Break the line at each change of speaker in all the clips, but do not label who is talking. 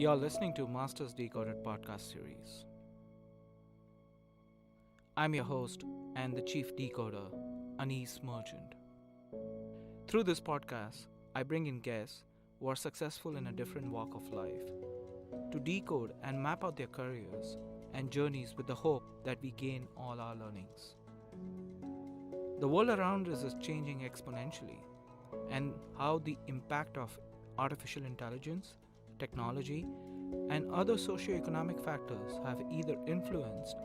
You're listening to Masters Decoded podcast series. I'm your host and the chief decoder, Anis Merchant. Through this podcast, I bring in guests who are successful in a different walk of life to decode and map out their careers and journeys with the hope that we gain all our learnings. The world around us is changing exponentially, and how the impact of artificial intelligence, technology, and other socio-economic factors have either influenced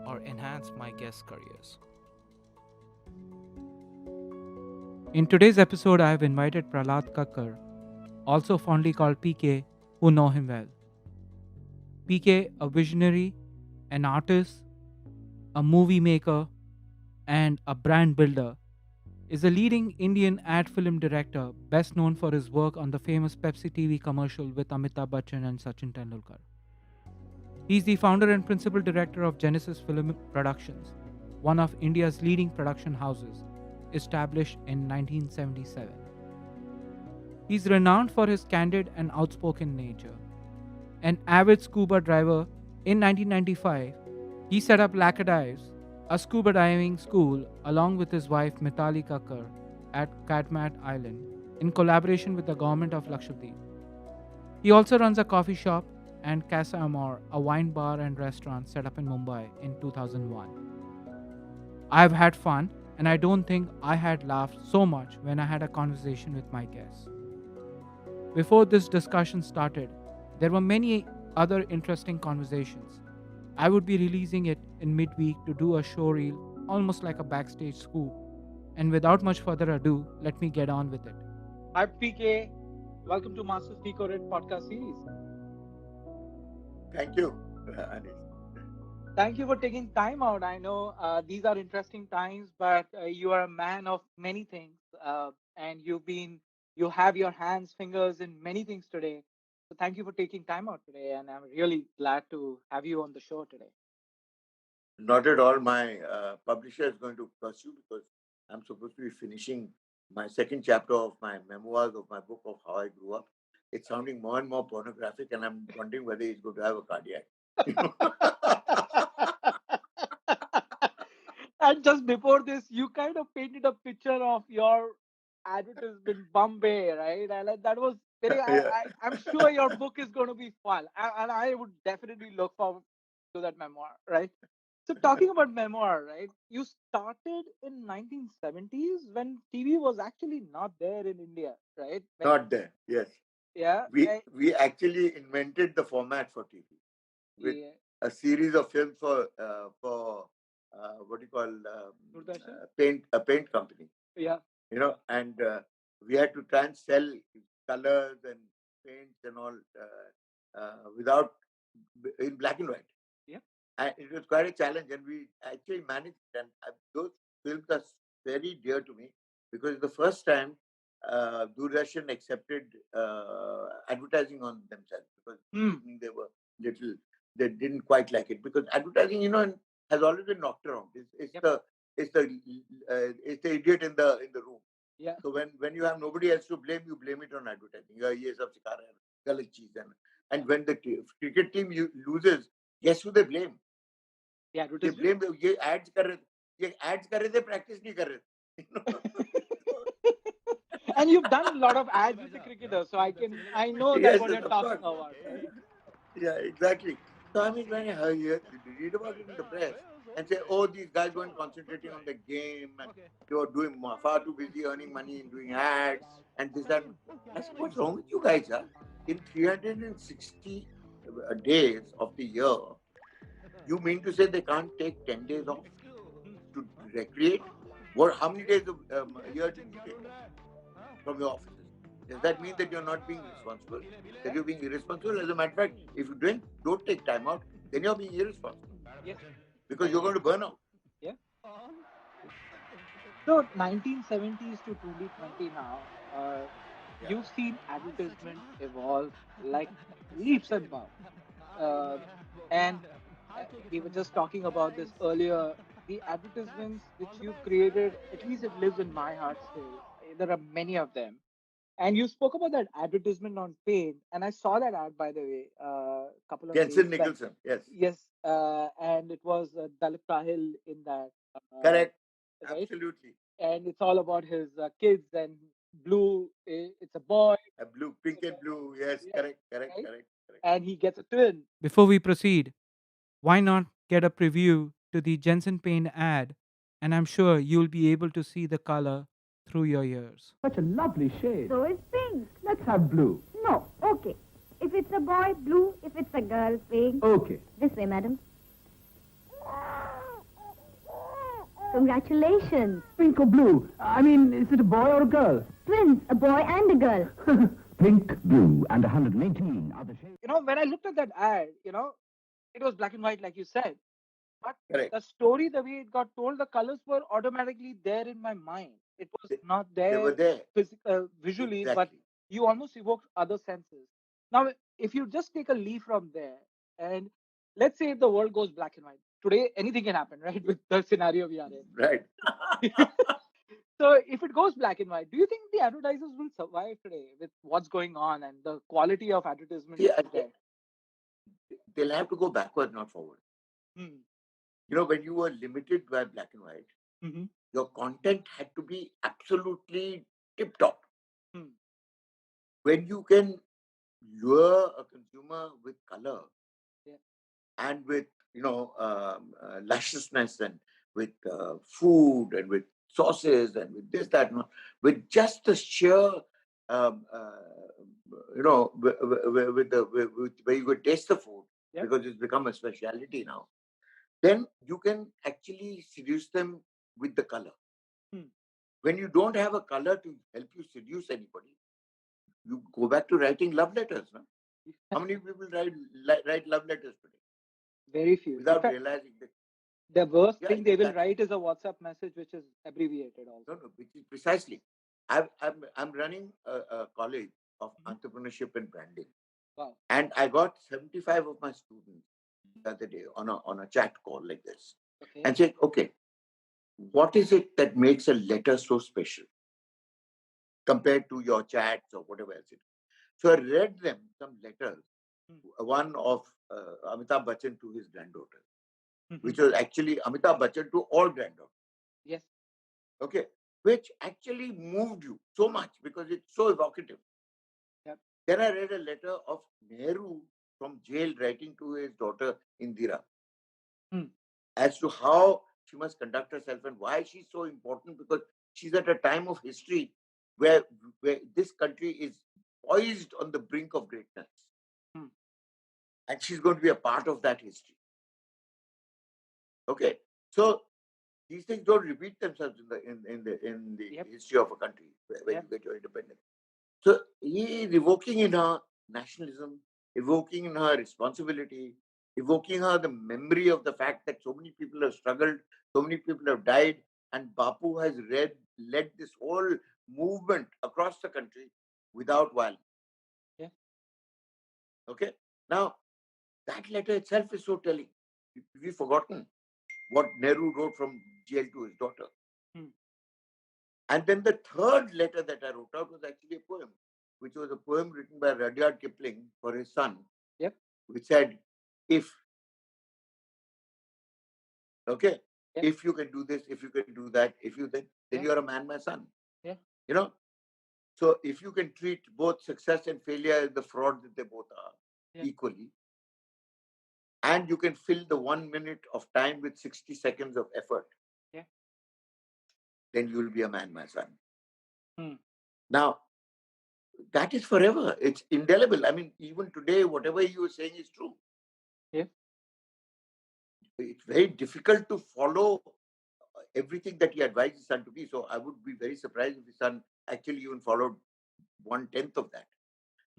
or enhanced my guests' careers. In today's episode, I have invited Prahlad Kakkar, also fondly called PK, who know him well. PK, a visionary, an artist, a movie maker, and a brand builder, is a leading Indian ad film director best known for his work on the famous Pepsi TV commercial with Amitabh Bachchan and Sachin Tendulkar. He is the founder and principal director of Genesis Film Productions, one of India's leading production houses, established in 1977. He is renowned for his candid and outspoken nature. An avid scuba diver, in 1995, he set up Lage, a scuba diving school, along with his wife Prahlad Kakkar at Katmat Island, in collaboration with the government of Lakshadweep. He also runs a coffee shop and Casa Amor, a wine bar and restaurant set up in Mumbai in 2001. I've had fun, and I don't think I had laughed so much when I had a conversation with my guests. Before this discussion started, there were many other interesting conversations. I would be releasing it in midweek to do a show reel, almost like a backstage scoop. And without much further ado, let me get on with it. Hi, PK. Welcome to Masters Decoded podcast series.
Thank you, Anis.
Thank you for taking time out. I know these are interesting times, but you are a man of many things, and you have your hands, fingers in many things today. So thank you for taking time out today, and I'm really glad to have you on the show today.
Not at all. My publisher is going to pursue because I'm supposed to be finishing my second chapter of my memoirs of my book of how I grew up. It's sounding more and more pornographic, and I'm wondering whether he's going to have a cardiac.
And just before this, you kind of painted a picture of your advertisement Bombay, right? And that was very.
Yeah.
I'm sure your book is going to be fun, and I would definitely look forward to that memoir, right? So talking about memoir, right? You started in 1970s when TV was actually not there in India, right?
Not there. Yes.
Yeah.
We actually invented the format for TV with
Yeah.
a series of films for what do you call paint a paint company.
Yeah.
And we had to try and sell colors and paints and all without in black and white.
Yeah.
And it was quite a challenge, and we actually managed. And those films are very dear to me because it's the first time Doordarshan accepted advertising on themselves because they were little, they didn't quite like it because advertising, has always been knocked around. It's the it's the idiot in the room.
Yeah.
So when you have nobody else to blame, you blame it on advertising. Ye sab sikha rahe hain, galat cheez hai. And when the cricket team loses, guess who they blame?
Yeah,
They blame ये ads कर रहे थे practice नहीं कर रहे थे.
And you've done a lot of ads with the cricketers, so I know that's what you're talking about. Right?
Yeah, exactly. So I mean, when I read about it in the press and say, oh, these guys weren't concentrating on the game and they were doing far too busy earning money and doing ads and this that. I said, what's wrong with you guys? Huh? In 360 days of the year, you mean to say they can't take 10 days off to recreate? How many days a year do you take from your offices? Does that mean that you're not being responsible? That you're being irresponsible? As a matter of fact, if you don't take time out, then you're being irresponsible.
Yes.
Because you're going to burn out.
Yeah. So 1970s to 2020 now, you've seen advertisement evolve like leaps and bounds. And we were just talking about this earlier. The advertisements which you've created, at least it lives in my heart still. There are many of them.
And you spoke about that advertisement on paint, and I saw that ad, by the way, a couple of days
Jensen
back.
Nicholson, yes.
Yes, and it was Dalit Tahil in that,
Correct.
right?
Absolutely.
And it's all about his kids, and blue, it's a boy,
A blue, pink and blue. Yes,
yeah,
correct, correct,
right?
correct, correct.
And he gets a twin.
Before we proceed, why not get a preview to the Jensen Paint ad? And I'm sure you'll be able to see the color through your ears.
Such a lovely shade.
So is pink.
Let's have blue.
No, okay. If it's a boy, blue. If it's a girl, pink.
Okay.
This way, madam. Congratulations.
Pink or blue? I mean, is it a boy or a girl?
Twins, a boy and a girl.
Pink, blue, and 118 other shades.
When I looked at that ad, it was black and white, like you said. But
Correct.
the story, the way it got told, the colors were automatically there in my mind. It was
They,
not
they were
there
there.
visually, but
Exactly.
you almost evoked other senses. Now, if you just take a leaf from there, and let's say if the world goes black and white, today anything can happen, right? With the scenario we are in.
Right.
So if it goes black and white, do you think the advertisers will survive today with what's going on and the quality of advertisement
See,
there?
they'll have to go backward, not forward.
Hmm.
When you were limited by black and white,
Mhm.
your content had to be absolutely tip top.
Hmm.
When you can lure a consumer with color,
Yeah.
and with lusciousness, and with food, and with sauces, and with this, that, and with just the sheer where you could taste the food,
Yep.
because it's become a speciality now, then you can actually seduce them with the color.
Hmm.
When you don't have a color to help you seduce anybody, you go back to writing love letters. No? How many people write love letters today
Very few. In
without
fact,
realizing that?
the worst
Yeah,
thing they will
exactly.
write is a WhatsApp message which is abbreviated also.
No, which is precisely. I'm running a college of entrepreneurship and branding,
Wow.
and I got 75 of my students the other day on a chat call like this,
Okay.
and said, "Okay, what is it that makes a letter so special compared to your chats or whatever else it is?" So I read them some letters, one of Amitabh Bachchan to his granddaughter, which was actually Amitabh Bachchan to all granddaughters.
Yes.
Okay, which actually moved you so much because it's so evocative.
Yep.
Then I read a letter of Nehru from jail writing to his daughter Indira as to how she must conduct herself and why she's so important, because she's at a time of history where this country is poised on the brink of greatness. And she's going to be a part of that history. Okay, so these things don't repeat themselves in the
Yep.
history of a country where
Yep.
you get your independence. So he is evoking in her nationalism, evoking in her responsibility, evoking her the memory of the fact that so many people have struggled, so many people have died, and Bapu has led this whole movement across the country without violence.
Yeah.
Okay. Now that letter itself is so telling. We've forgotten what Nehru wrote from jail to his daughter. And then the third letter that I wrote out was actually a poem, which was a poem written by Rudyard Kipling for his son.
Yep.
Which said, if, okay,
Yep.
if you can do this, if you can do that, if you then you're a man, my son.
Yeah.
So if you can treat both success and failure as the fraud that they both are equally, and you can fill the 1 minute of time with 60 seconds of effort, then you will be a man, my son. Now, that is forever. It's indelible. I mean, even today, whatever you are saying is true.
Yeah.
It's very difficult to follow everything that he advised his son to be. So I would be very surprised if his son actually even followed 1/10 of that.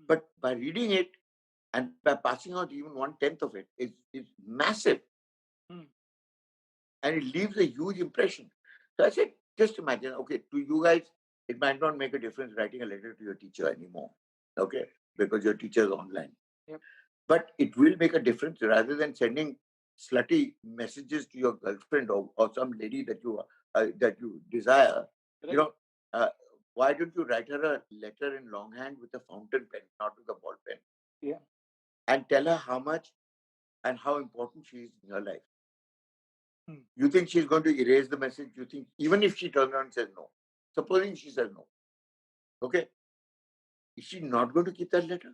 But by reading it and by passing out even 1/10 of it is massive. And it leaves a huge impression. So I said, just imagine, okay, to you guys, it might not make a difference writing a letter to your teacher anymore. Okay, because your teacher is online.
Yep.
But it will make a difference rather than sending slutty messages to your girlfriend or some lady that you desire.
Right.
why don't you write her a letter in longhand with a fountain pen, not with a ball pen,
Yeah.
and tell her how much and how important she is in your life?
Hmm.
You think she's going to erase the message? You think, even if she turns around and says no, supposing she says no, okay, is she not going to keep that letter?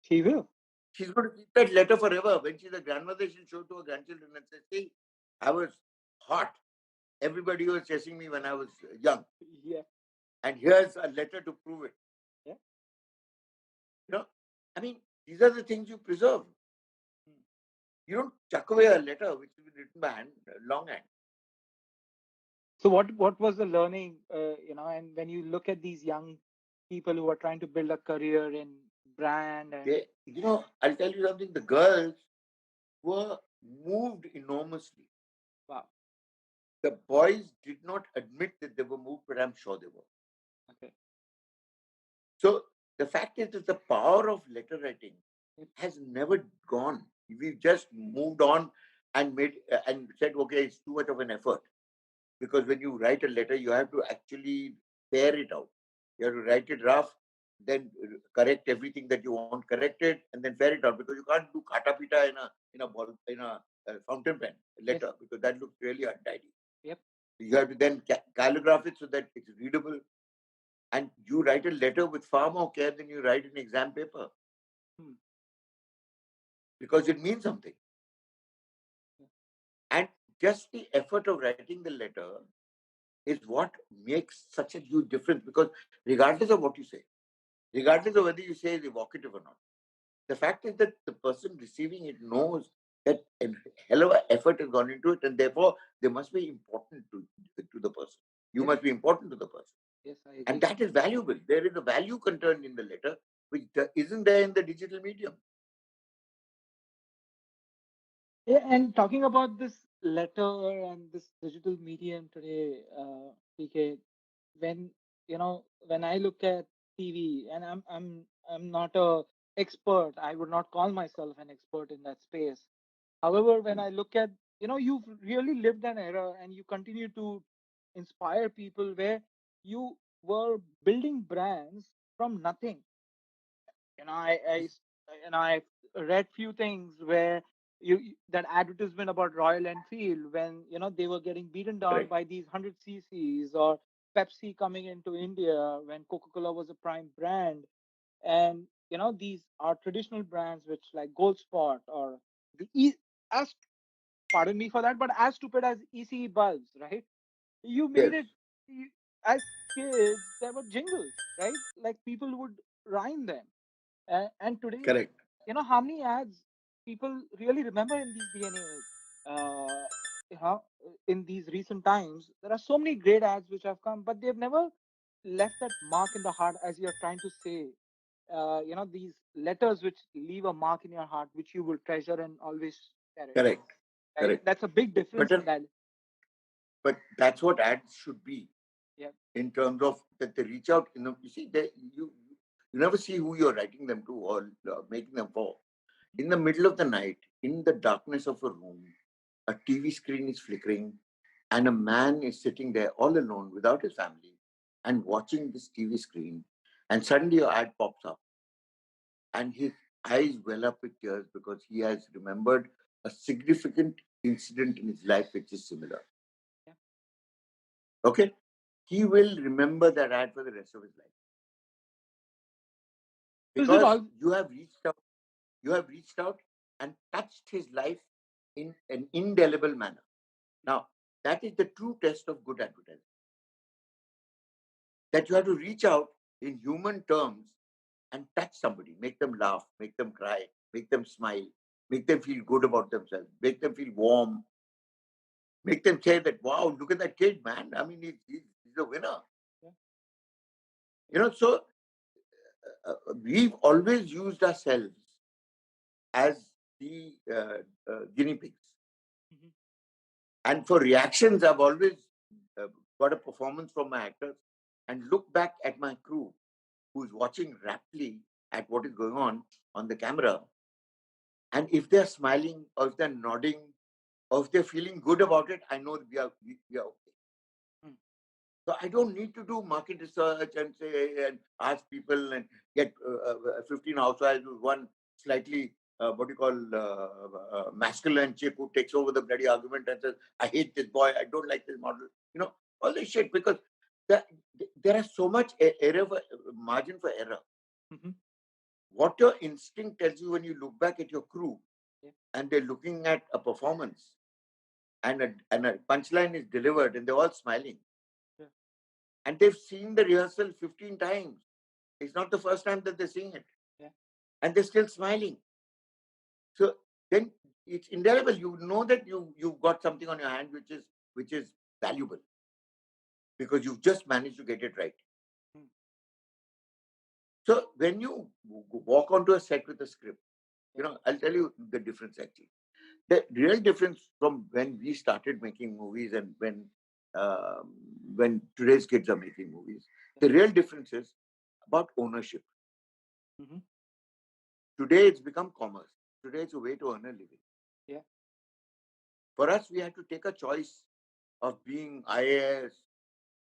She will.
She's going to keep that letter forever. When she's a grandmother, she'll show to her grandchildren and say, see, I was hot. Everybody was chasing me when I was young.
Yeah.
And here's a letter to prove it.
Yeah.
You know, I mean, these are the things you preserve. You don't chuck away a letter which has been written by hand, longhand.
So what was the learning, and when you look at these young people who are trying to build a career in brand and
I'll tell you something. The girls were moved enormously.
wow.
The boys did not admit that they were moved, but I'm sure they were.
Okay.
So the fact is that the power of letter writing has never gone. We've just moved on and made and said, okay, it's too much of an effort. Because when you write a letter, you have to actually tear it out. You have to write it rough, then correct everything that you want corrected, and then tear it out. Because you can't do kata pita in a fountain pen letter, because that looks really untidy.
Yep.
You have to then calligraph it so that it's readable. And you write a letter with far more care than you write an exam paper. Because it means something. And just the effort of writing the letter is what makes such a huge difference. Because regardless of what you say, regardless of whether you say it's evocative or not, the fact is that the person receiving it knows that a hell of an effort has gone into it, and therefore they must be important to the person. You must be important to the person.
Yes, I agree.
And that is valuable. There is a value contained in the letter which isn't there in the digital medium.
Yeah, and talking about this letter and this digital medium today, PK, when when I look at TV, and I'm not a expert. I would not call myself an expert in that space. However, when I look at, you've really lived an era and you continue to inspire people where you were building brands from nothing. I read few things where that advertisement about Royal Enfield, when they were getting beaten down
Correct.
by these 100 cc's, or Pepsi coming into India when Coca-Cola was a prime brand, and these are traditional brands which like Gold Spot or as pardon me for that, but as stupid as ECE bulbs, right? You made
Yes.
it. As kids, there were jingles, right? Like people would rhyme them. And today,
Correct.
how many ads people really remember in these DNAs? In these recent times, there are so many great ads which have come, but they've never left that mark in the heart, as you're trying to say. These letters which leave a mark in your heart, which you will treasure and always cherish.
Correct.
Right?
Correct.
That's a big difference in that.
But that's what ads should be.
Yeah.
In terms of that they reach out. You see, you never see who you're writing them to or making them for. In the middle of the night, in the darkness of a room, a TV screen is flickering, and a man is sitting there all alone without his family and watching this TV screen, and suddenly your ad pops up, and his eyes well up with tears because he has remembered a significant incident in his life which is similar.
Yeah.
Okay? He will remember that ad for the rest of his life. Because you have reached out and touched his life in an indelible manner. Now, that is the true test of good advertising. That you have to reach out in human terms and touch somebody, make them laugh, make them cry, make them smile, make them feel good about themselves, make them feel warm, make them say that, wow, look at that kid, man. I mean, he's a winner.
Yeah.
So we've always used ourselves as the guinea pigs. Mm-hmm. And for reactions, I've always got a performance from my actors and look back at my crew who's watching raptly at what is going on the camera. And if they're smiling or if they're nodding or if they're feeling good about it, I know we are okay. So I don't need to do market research and say and ask people and get 15 housewives with one slightly what you call masculine chick who takes over the bloody argument and says, "I hate this boy. I don't like this model." All this shit because there, there is so much margin for error.
Mm-hmm.
What your instinct tells you when you look back at your crew
Yeah.
and they're looking at a performance and a punchline is delivered and they're all smiling.
Yeah.
And they've seen the rehearsal 15 times. It's not the first time that they're seeing it.
Yeah.
And they're still smiling. So then it's indelible. You know that you've got something on your hand which is valuable because you've just managed to get it right.
Hmm.
So when you walk onto a set with a script, I'll tell you the difference actually. The real difference from when we started making movies and when today's kids are making movies, the real difference is about ownership.
Mm-hmm.
Today it's become commerce. Today it's a way to earn a living.
Yeah.
For us, we had to take a choice of being IAS,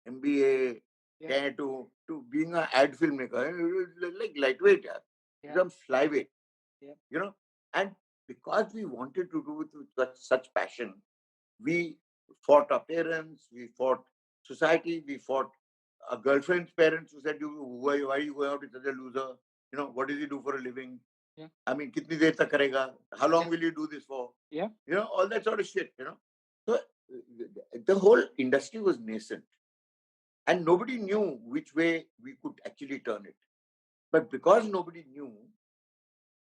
MBA,
Yeah.
to being an ad filmmaker. Like lightweight,
Yeah.
some flyweight.
Yeah.
And because we wanted to do it with such passion, we fought our parents, we fought society, we fought our girlfriend's parents who said, why are you going out with such a loser? What does he do for a living?
Yeah.
I mean, kitni der tak karega? How long
Yeah.
will you do this for?
Yeah.
All that sort of shit, So the whole industry was nascent. And nobody knew which way we could actually turn it. But because nobody knew,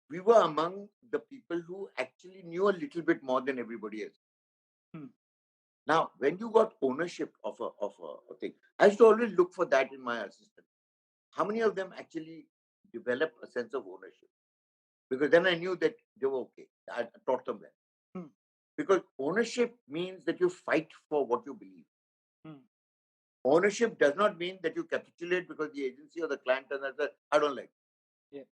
we were among the people who actually knew a little bit more than everybody else.
Hmm.
Now, when you got ownership of a thing, I used to always look for that in my assistant. How many of them actually developed a sense of ownership? Because then I knew that they were okay. I taught them well.
Hmm.
Because ownership means that you fight for what you believe.
Hmm.
Ownership does not mean that you capitulate because the agency or the client says, I don't like it.
Yeah.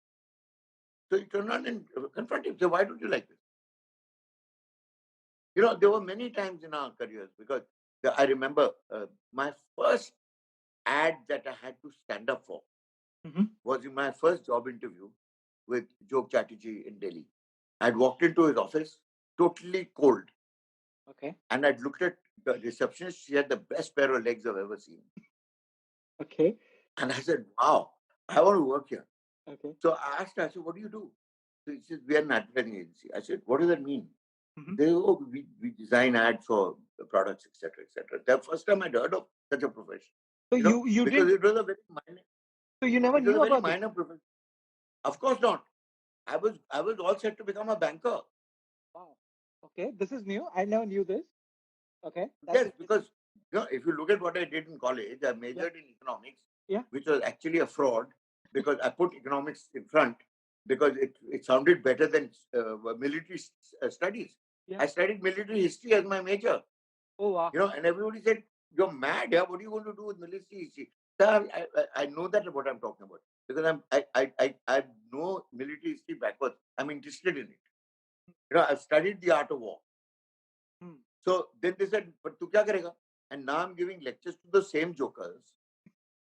So you turn around and confront him. Say, why don't you like this? There were many times in our careers because I remember my first ad that I had to stand up for was in my first job interview with Jog Chatterjee in Delhi. I'd walked into his office totally cold.
Okay.
And I'd looked at the receptionist. She had the best pair of legs I've ever seen.
Okay.
And I said, wow, I want to work here.
Okay.
So I asked her, I said, what do you do? So she said, we are an advertising agency. I said, what does that mean? They said, oh, we design ads for the products, etc., etc. The first time I'd heard of such a profession.
So you
because
did.
it was a very minor.
So you never
It was
knew
a very
about this?
minor profession. Of course not. I was all set to become a banker.
Wow. Okay, this is new. I never knew this. Okay.
Yes, because if you look at what I did in college, I majored in economics,
Yeah.
which was actually a fraud because I put economics in front because it sounded better than military studies.
Yeah.
I studied military history as my major.
Oh wow.
And everybody said, "You're mad, yeah? What are you going to do with military history?" Sir, I know that what I'm talking about because I know military history backwards. I'm interested in it. I've studied the art of war. So then they said, "But tu kya karega?" And now I'm giving lectures to the same jokers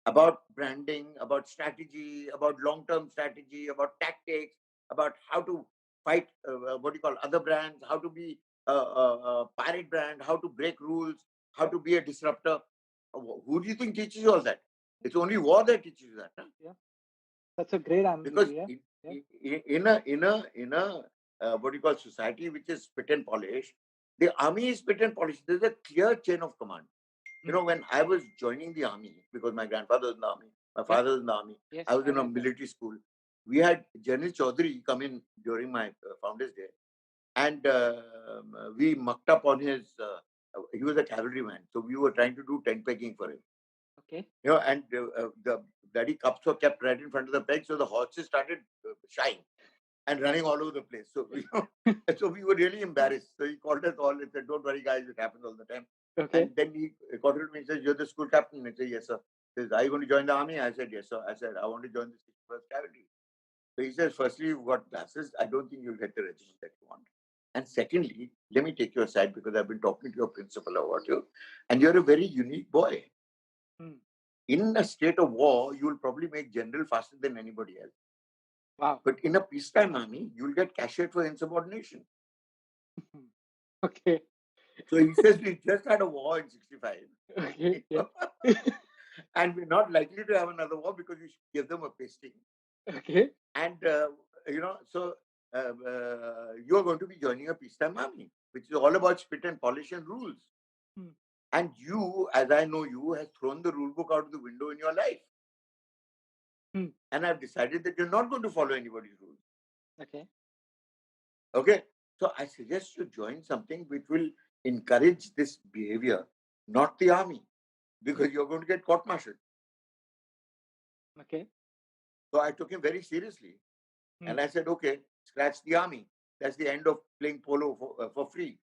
about branding, about strategy, about long-term strategy, about tactics, about how to fight other brands, how to be a pirate brand, how to break rules, how to be a disruptor. Who do you think teaches you all that? It's only war that teaches you that. Huh?
Yeah. That's a great
Because
analogy. Yeah.
in a society which is fit and polished, the army is fit and polished. There's a clear chain of command. When I was joining the army, because my grandfather was in the army, my father was in the army,
Yes,
I was
I
in a
read that.
military school. We had General Chaudhary come in during my Founders Day, and we mucked up on his. He was a cavalryman, so we were trying to do tent pegging for him.
Okay.
And the bloody cups were kept right in front of the peg, so the horses started shying and running all over the place. So so we were really embarrassed. So he called us all and said, "Don't worry, guys, it happens all the time."
Okay.
And then he called to me and says, "You're the school captain." I said, "Yes, sir." He says, "Are you going to join the army?" I said, "Yes, sir." I said, "I want to join the 61st Cavalry." So he says, "Firstly, you've got glasses. I don't think you'll get the regiment that you want. And secondly, let me take you aside because I've been talking to your principal about you. And you're a very unique boy.
Hmm.
In a state of war, you will probably make general faster than anybody else.
Wow.
But in a peacetime army, you will get cashiered for insubordination.
Okay.
So he says we just had a war in 65.
Okay. Yeah.
And we're not likely to have another war because you should give them a pasting.
Okay.
And, so you are going to be joining a peacetime army, which is all about spit and polish and rules.
Hmm.
And you, as I know you, has thrown the rule book out of the window in your life.
Hmm.
And I've decided that you're not going to follow anybody's rules.
Okay.
Okay. So I suggest you join something which will encourage this behavior, not the army, because you're going to get court-martialed.
Okay.
So I took him very seriously.
Hmm.
And I said, okay, scratch the army. That's the end of playing polo for free.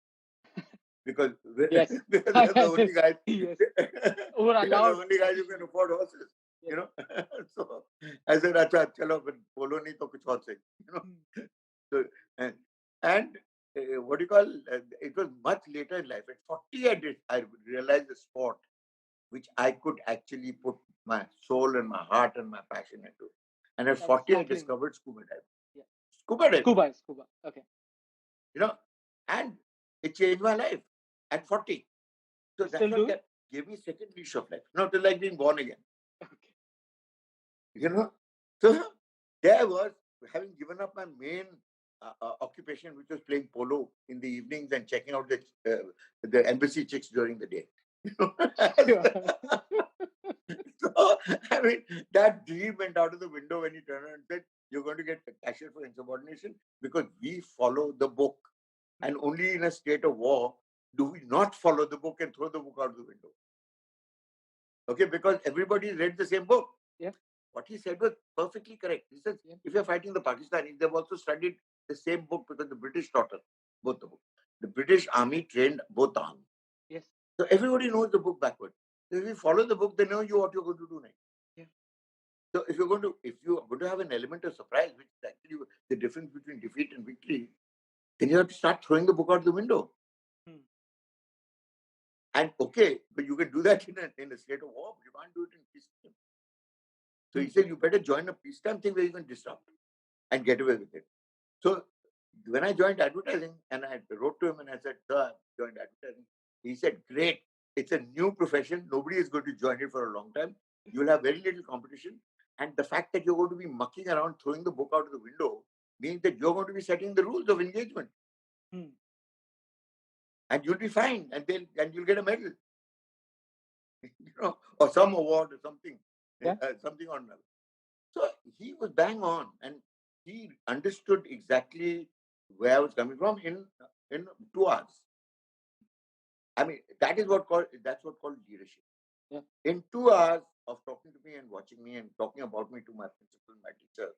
Because,
Yes.
because they're the only guys.
Yes.
They're
allowed.
the only guys who can afford horses.
Yes.
You know. So I said, "Acha, chalo, polo nahi to kuch aur sahi." You know.
Hmm.
So and what do you call? It was much later in life. At 40, I realized the sport which I could actually put my soul and my heart and my passion into. And at
That was
40, I
cycling.
discovered scuba diving.
Yeah.
Scuba diving.
Scuba. Okay.
You know, and it changed my life at 40. So
You
that's
still
what
do it?
gave me second leash of life. Not like being born again.
Okay.
You know, so there was having given up my main occupation, which was playing polo in the evenings and checking out the embassy chicks during the day. You know?
Sure.
So, I mean, that dream went out of the window when he turned around and said, "You're going to get cashiered for insubordination because we follow the book. And only in a state of war do we not follow the book and throw the book out the window." Okay, because everybody read the same book.
Yeah.
What he said was perfectly correct. He says, if you're fighting the Pakistanis, they've also studied the same book because the British taught us both the books. The British army trained both arms.
Yes.
So everybody knows the book backwards. So if you follow the book, they know you what you're going to do next.
Yeah.
So if you're going to have an element of surprise, which is actually the difference between defeat and victory, then you have to start throwing the book out the window. And okay, but you can do that in a state of war, but you can't do it in peacetime. So he said, you better join a peacetime thing where you can disrupt and get away with it. So when I joined advertising, and I wrote to him and I said, "Sir, I joined advertising." He said, "Great. It's a new profession. Nobody is going to join it for a long time. You will have very little competition. And the fact that you're going to be mucking around, throwing the book out of the window, means that you're going to be setting the rules of engagement. And you'll be fine. And you'll get a medal. Or some award or something.
Yeah.
Something on that. So he was bang on, and he understood exactly where I was coming from in 2 hours. I mean, that's what called leadership.
Yeah.
In 2 hours of talking to me and watching me and talking about me to my principal, my teacher,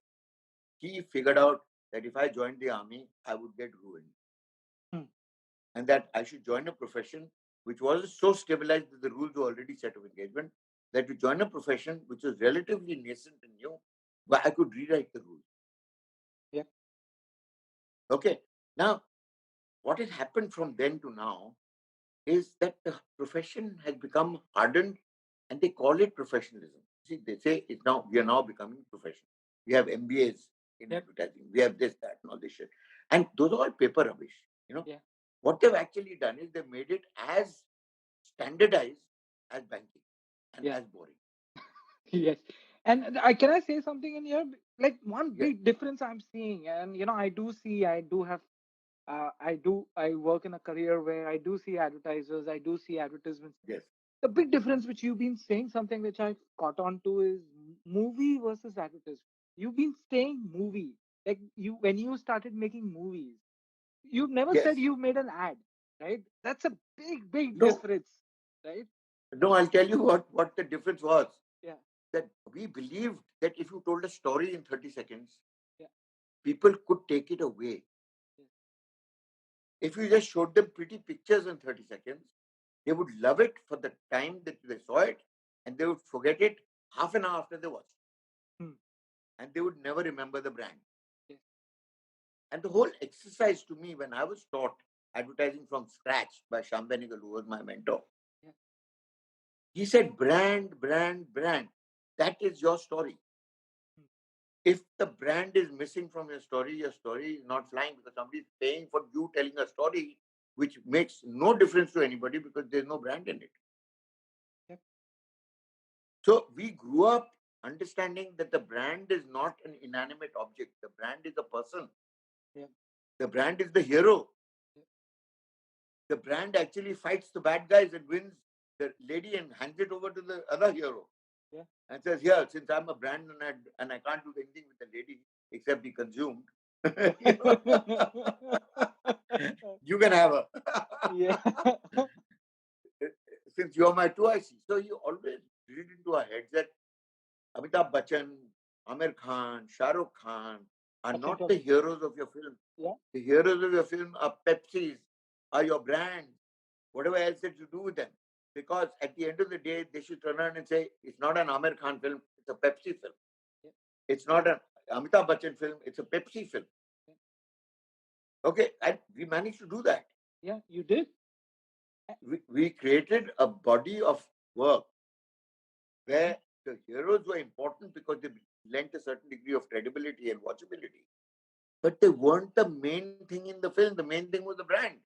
he figured out that if I joined the army, I would get ruined. And that I should join a profession which was so stabilized that the rules were already set of engagement, that to join a profession which was relatively nascent and new, where I could rewrite the rules.
Yeah.
Okay. Now, what has happened from then to now is that the profession has become hardened, and they call it professionalism. See, they say we are now becoming professional. We have MBAs in advertising. We have this, that, and all this shit. And those are all paper rubbish.
Yeah.
What they've actually done is they've made it as standardized as banking and as boring.
Yes. And can I say something in here? Like one big difference I'm seeing, and I work in a career where I do see advertisers, I do see advertisements.
Yes.
The big difference which you've been saying, something which I caught on to, is movie versus advertisement. You've been saying movie. Like when you started making movies, you've never said you made an ad, right? That's a big difference, right?
No, I'll tell you what the difference was.
Yeah.
That we believed that if you told a story in 30 seconds,
Yeah.
people could take it away.
Yeah.
If you just showed them pretty pictures in 30 seconds, they would love it for the time that they saw it, and they would forget it half an hour after they watched it. And they would never remember the brand.
Yeah.
And the whole exercise to me, when I was taught advertising from scratch by Shyam Benegal, who was my mentor, He said brand, brand, brand. That is your story. If the brand is missing from your story is not flying because somebody is paying for you telling a story which makes no difference to anybody because there's no brand in it.
Yep.
So we grew up understanding that the brand is not an inanimate object. The brand is a person.
Yeah.
The brand is the hero.
Yeah.
The brand actually fights the bad guys and wins the lady and hands it over to the other hero.
Yeah.
And says, "Here, since I'm a brand and I can't do anything with the lady except be consumed, you can have her.
Yeah.
Since you're my 2IC." So you always read into our heads that Amitabh Bachchan, Amir Khan, Shah Rukh Khan are
Akshay
not the
Chaudhary.
heroes of your film.
Yeah.
The heroes of your film are Pepsis, are your brand, whatever else that you do with them. Because at the end of the day, they should turn around and say, it's not an Amir Khan film, it's a Pepsi film.
Yeah.
It's not an Amitabh Bachchan film, it's a Pepsi film.
Yeah.
Okay, and we managed to do that.
Yeah, you did.
We created a body of work where the heroes were important because they lent a certain degree of credibility and watchability. But they weren't the main thing in the film. The main thing was the brand.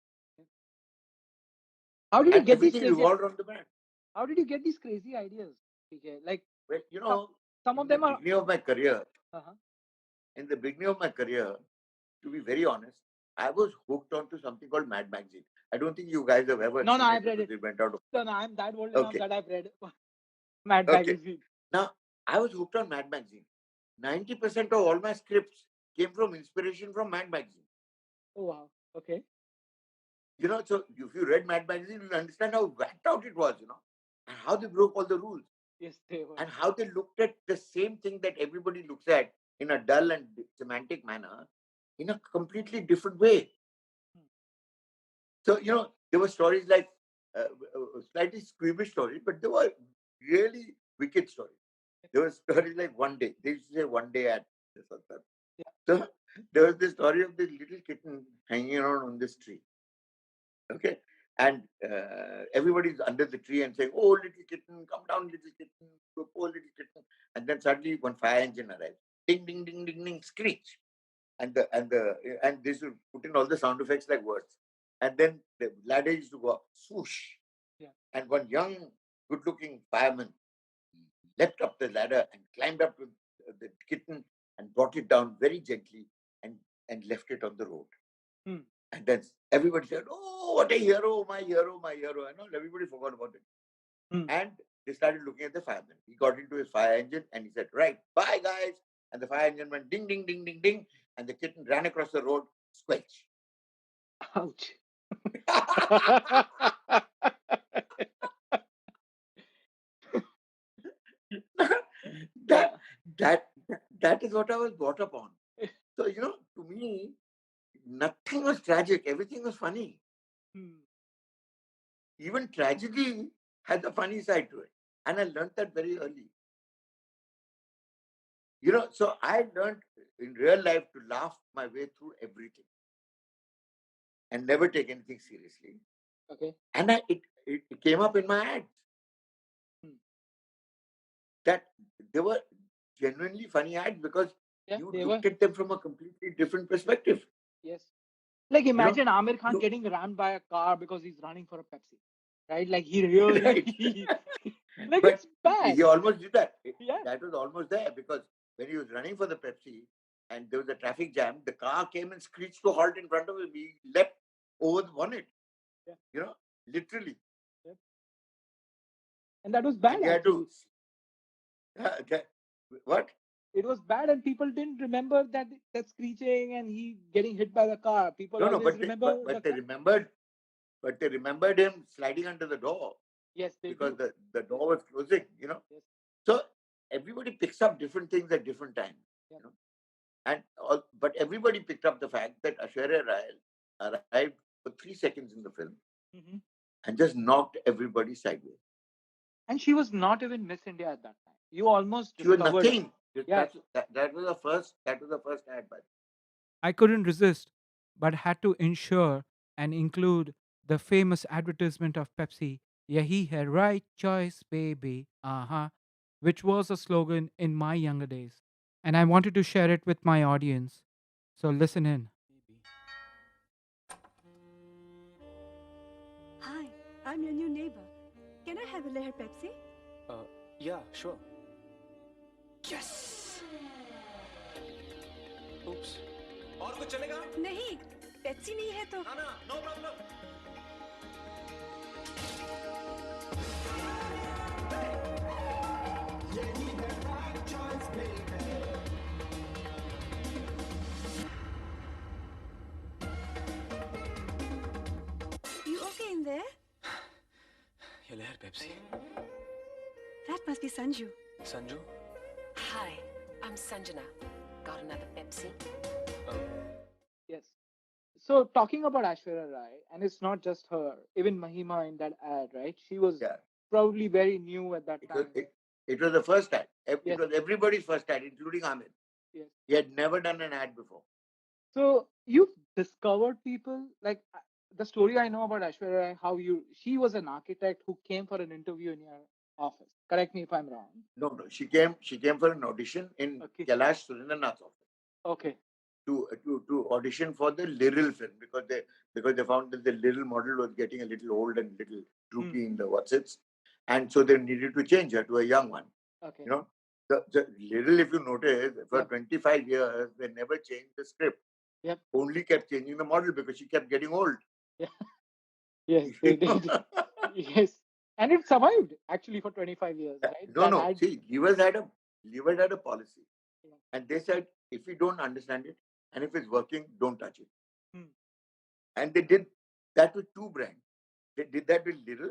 How did you
And
get these
everything
crazy?
revolved around the brand.
How did you get these crazy ideas? PK? Like,
Well, you know,
some of
in the
them are.
beginning of my career,
Uh-huh.
in the beginning of my career, to be very honest, I was hooked onto something called Mad Magazine. I don't think you guys have ever
No,
seen
I've
it
read
because
it.
it went out of.
No, I'm that old enough
Okay.
that I've read Mad
Okay.
Magazine.
Now, I was hooked on Mad Magazine. 90% of all my scripts came from inspiration from Mad Magazine.
Oh, wow. Okay.
You know, so if you read Mad Magazine, you'll understand how whacked out it was, you know, and how they broke all the rules,
Yes, they were.
and how they looked at the same thing that everybody looks at in a dull and semantic manner in a completely different way. So, you know, there were stories like slightly squeamish stories, but they were really wicked stories. There were stories like one day. They used to say one day at this or that.
Yeah.
So there was this story of this little kitten hanging around on this tree. Okay. And everybody's under the tree and saying, "Oh, little kitten, come down, little kitten, poor little kitten." And then suddenly one fire engine arrives. Ding, ding, ding, ding, ding, screech. And this would put in all the sound effects like words. And then the ladder used to go up, swoosh.
Yeah.
And one young, good-looking fireman leapt up the ladder and climbed up with the kitten and brought it down very gently and left it on the road.
Hmm.
And then everybody said, "Oh, what a hero, my hero, my hero." And all, everybody forgot about it. And they started looking at the fireman. He got into his fire engine and he said, "Right, bye, guys." And the fire engine went ding, ding, ding, ding, ding. And the kitten ran across the road, squelch.
Ouch.
that is what I was brought up on. So, you know, to me, nothing was tragic. Everything was funny. Even tragedy has a funny side to it. And I learned that very early. You know, so I learned in real life to laugh my way through everything and never take anything seriously.
Okay.
And it came up in my ads that they were genuinely funny ads because you looked at them from a completely different perspective.
Yes. Like imagine,
you know,
Amir Khan getting rammed by a car because he's running for a Pepsi. Right? Like he really
right.
like
But
it's bad.
he almost did that.
Yeah.
That was almost there because when he was running for the Pepsi and there was a traffic jam, the car came and screeched to halt in front of him. He leapt over the bonnet.
Yeah.
You know, literally.
Yeah. And that was bad.
And he had to. What?
It was bad, and people didn't remember that screeching and he getting hit by the car. People always remember.
But they remembered. But they remembered him sliding under the door.
Yes,
because the door was closing. You know.
Yes.
So everybody picks up different things at different times.
Yeah.
You know? But everybody picked up the fact that Aishwarya Rai arrived for 3 seconds in the film and just knocked everybody sideways.
And she was not even Miss India at that time. You almost
she was
discovered
nothing.
Yeah.
That was the first. That was the first ad. But
I couldn't resist, but had to ensure and include the famous advertisement of Pepsi Yehi hai right choice, baby. Uh-huh. Which was a slogan in my younger days. And I wanted to share it with my audience. So listen in.
Hi, I'm your new neighbor. Can I have a layer Pepsi?
Yeah, sure. Yes! Oops. और कुछ चलेगा?
नहीं, Pepsi नहीं है तो।
ना, no problem.
You okay in there?
ये लहर Pepsi.
That must be Sanju.
Sanju?
Hi, I'm Sanjana. Got another Pepsi?
Yes. So talking about Aishwarya Rai, and it's not just her, even Mahima in that ad, right? She was
Yeah.
probably very new at that
It was,
time.
it was the first ad. It
Yes.
was everybody's first ad, including Ahmed.
Yes.
He had never done an ad before.
So you've discovered people like the story I know about Aishwarya Rai, how she was an architect who came for an interview in your office. Correct me if I'm wrong.
No, she came for an audition in Kailash Surendranath's office.
Okay.
To audition for the Little film because they found that the Little model was getting a little old and little droopy in the what's-its, and so they needed to change her to a young one.
Okay.
You know, the Little, if you notice, for 25 years they never changed the script.
Yep.
Only kept changing the model because she kept getting old.
Yeah. Yes, they did. Yes. And it survived actually for 25 years, right?
No. See, Levers had a policy.
Yeah.
And they said, if you don't understand it, and if it's working, don't touch it. And they did that with two brands. They did that with Little,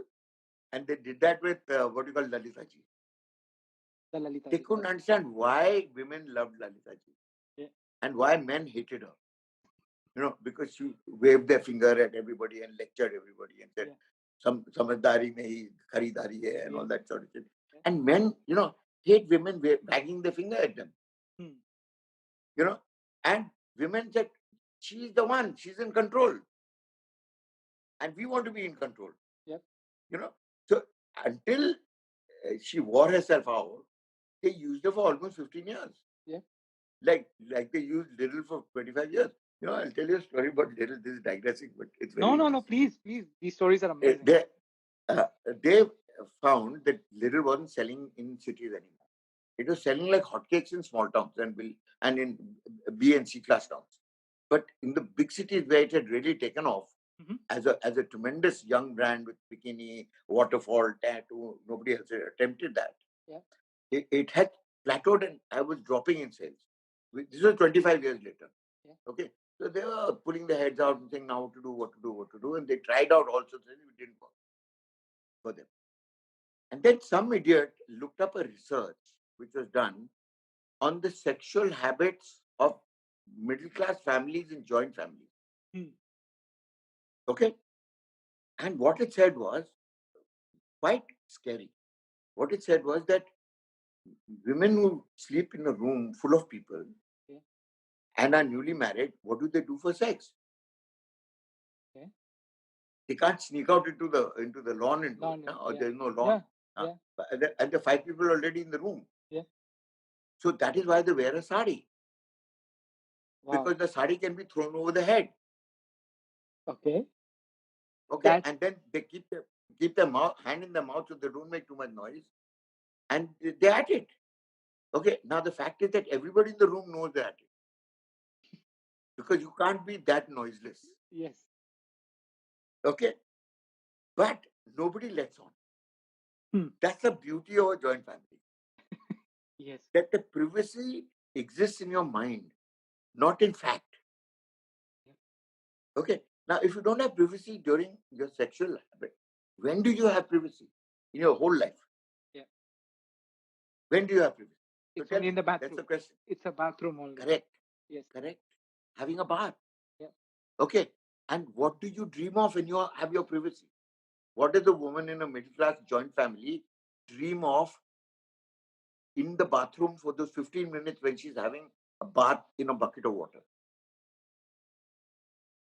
and they did that with what you call Lalita Ji.
The Lalita
They
Ji.
couldn't understand why women loved Lalita Ji and why men hated her. You know, because she waved their finger at everybody and lectured everybody and said, some samajhdari nahi, kharidari hai, and all that sort of thing. And men, you know, hate women wagging their finger at them. You know, and women said, she's the one, she's in control. And we want to be in control.
Yep.
You know, so until she wore herself out, they used her for almost 15 years.
Yeah.
Like they used Little for 25 years. You know, I'll tell you a story about Little. This is digressing, but it's very
No, please. These stories are amazing.
They found that Little wasn't selling in cities anymore. It was selling like hotcakes in small towns and in B and C class towns. But in the big cities where it had really taken off as a tremendous young brand with bikini, waterfall, tattoo, nobody else had attempted that.
Yeah.
It had plateaued and I was dropping in sales. This was 25 years later.
Yeah.
Okay. So they were pulling their heads out and saying now what to do. And they tried out all sorts of things. It didn't work for them. And then some idiot looked up a research which was done on the sexual habits of middle class families and joint families. Okay. And what it said was quite scary. What it said was that women who sleep in a room full of people and are newly married, what do they do for sex?
Okay.
They can't sneak out into the lawn or there's no lawn. And the 5 people already in the room.
Yeah.
So that is why they wear a sari. Wow. Because the sari can be thrown over the head. Okay. And then they keep their hand in their mouth so they don't make too much noise. And they're at it. Okay. Now the fact is that everybody in the room knows they're at it. Because you can't be that noiseless.
Yes.
Okay. But nobody lets on. That's the beauty of a joint family.
Yes.
That the privacy exists in your mind, not in fact. Okay. Now, if you don't have privacy during your sexual habit, when do you have privacy in your whole life?
Yeah.
When do you have privacy?
It's only in the bathroom.
That's the question.
It's a bathroom only.
Correct.
Yes.
Correct. Having a bath.
Yeah.
Okay. And what do you dream of when you have your privacy? What does a woman in a middle class joint family dream of in the bathroom for those 15 minutes when she's having a bath in a bucket of water?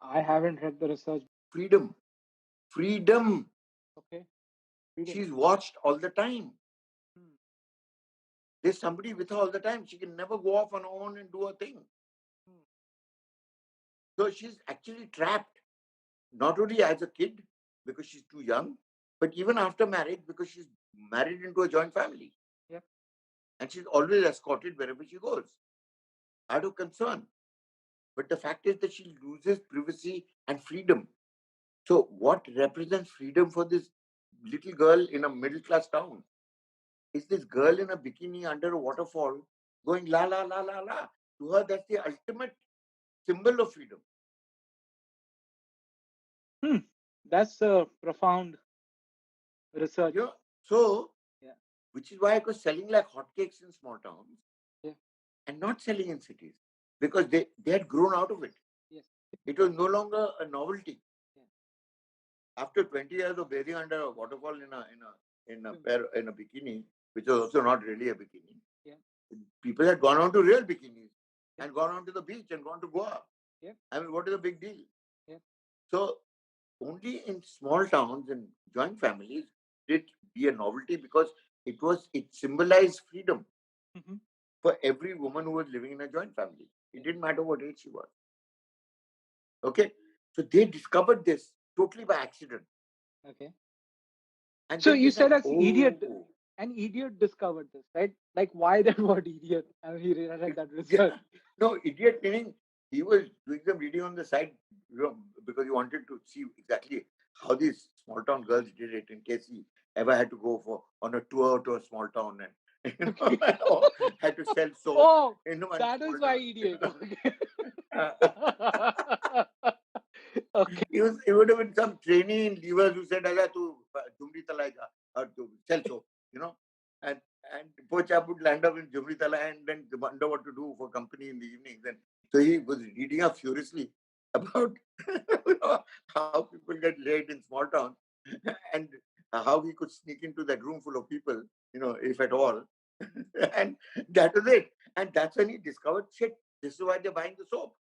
I haven't read the research.
Freedom.
Okay.
She's watched all the time.
Hmm.
There's somebody with her all the time. She can never go off on her own and do her thing. So she's actually trapped, not only as a kid because she's too young, but even after marriage because she's married into a joint family.
Yep.
And she's always escorted wherever she goes, out of concern. But the fact is that she loses privacy and freedom. So what represents freedom for this little girl in a middle-class town? Is this girl in a bikini under a waterfall going la la la la la? To her, that's the ultimate symbol of freedom.
That's a profound research.
So,
Yeah.
which is why it was selling like hotcakes in small towns,
Yeah.
and not selling in cities, because they had grown out of it.
Yes.
It was no longer a novelty. After 20 years of bathing under a waterfall in a bikini, which was also not really a bikini, people had gone on to real bikinis and gone on to the beach and gone to Goa. I mean, what is the big deal? So only in small towns and joint families did be a novelty, because it symbolized freedom for every woman who was living in a joint family. It didn't matter what age she was. Okay, so they discovered this totally by accident.
Okay.
And
so
then
you
they
said
said,
as idiot, an idiot discovered this, right? Like, why that word idiot? I mean, he read that research.
No, idiot meaning he was doing some reading on the side, because he wanted to see exactly how these small town girls did it, in case he ever had to go on a tour to a small town and or had to sell soap.
Oh, that is why idiot. Okay.
It would have been some trainee in levers who said, "Aja, tu Jumri Talai ja, or tu sell soap," and poor chap would land up in Jumri Talai and then wonder what to do for company in the evenings. And so he was reading up furiously about how people get laid in small towns and how he could sneak into that room full of people, if at all. And that was it. And that's when he discovered, shit, this is why they're buying the soap.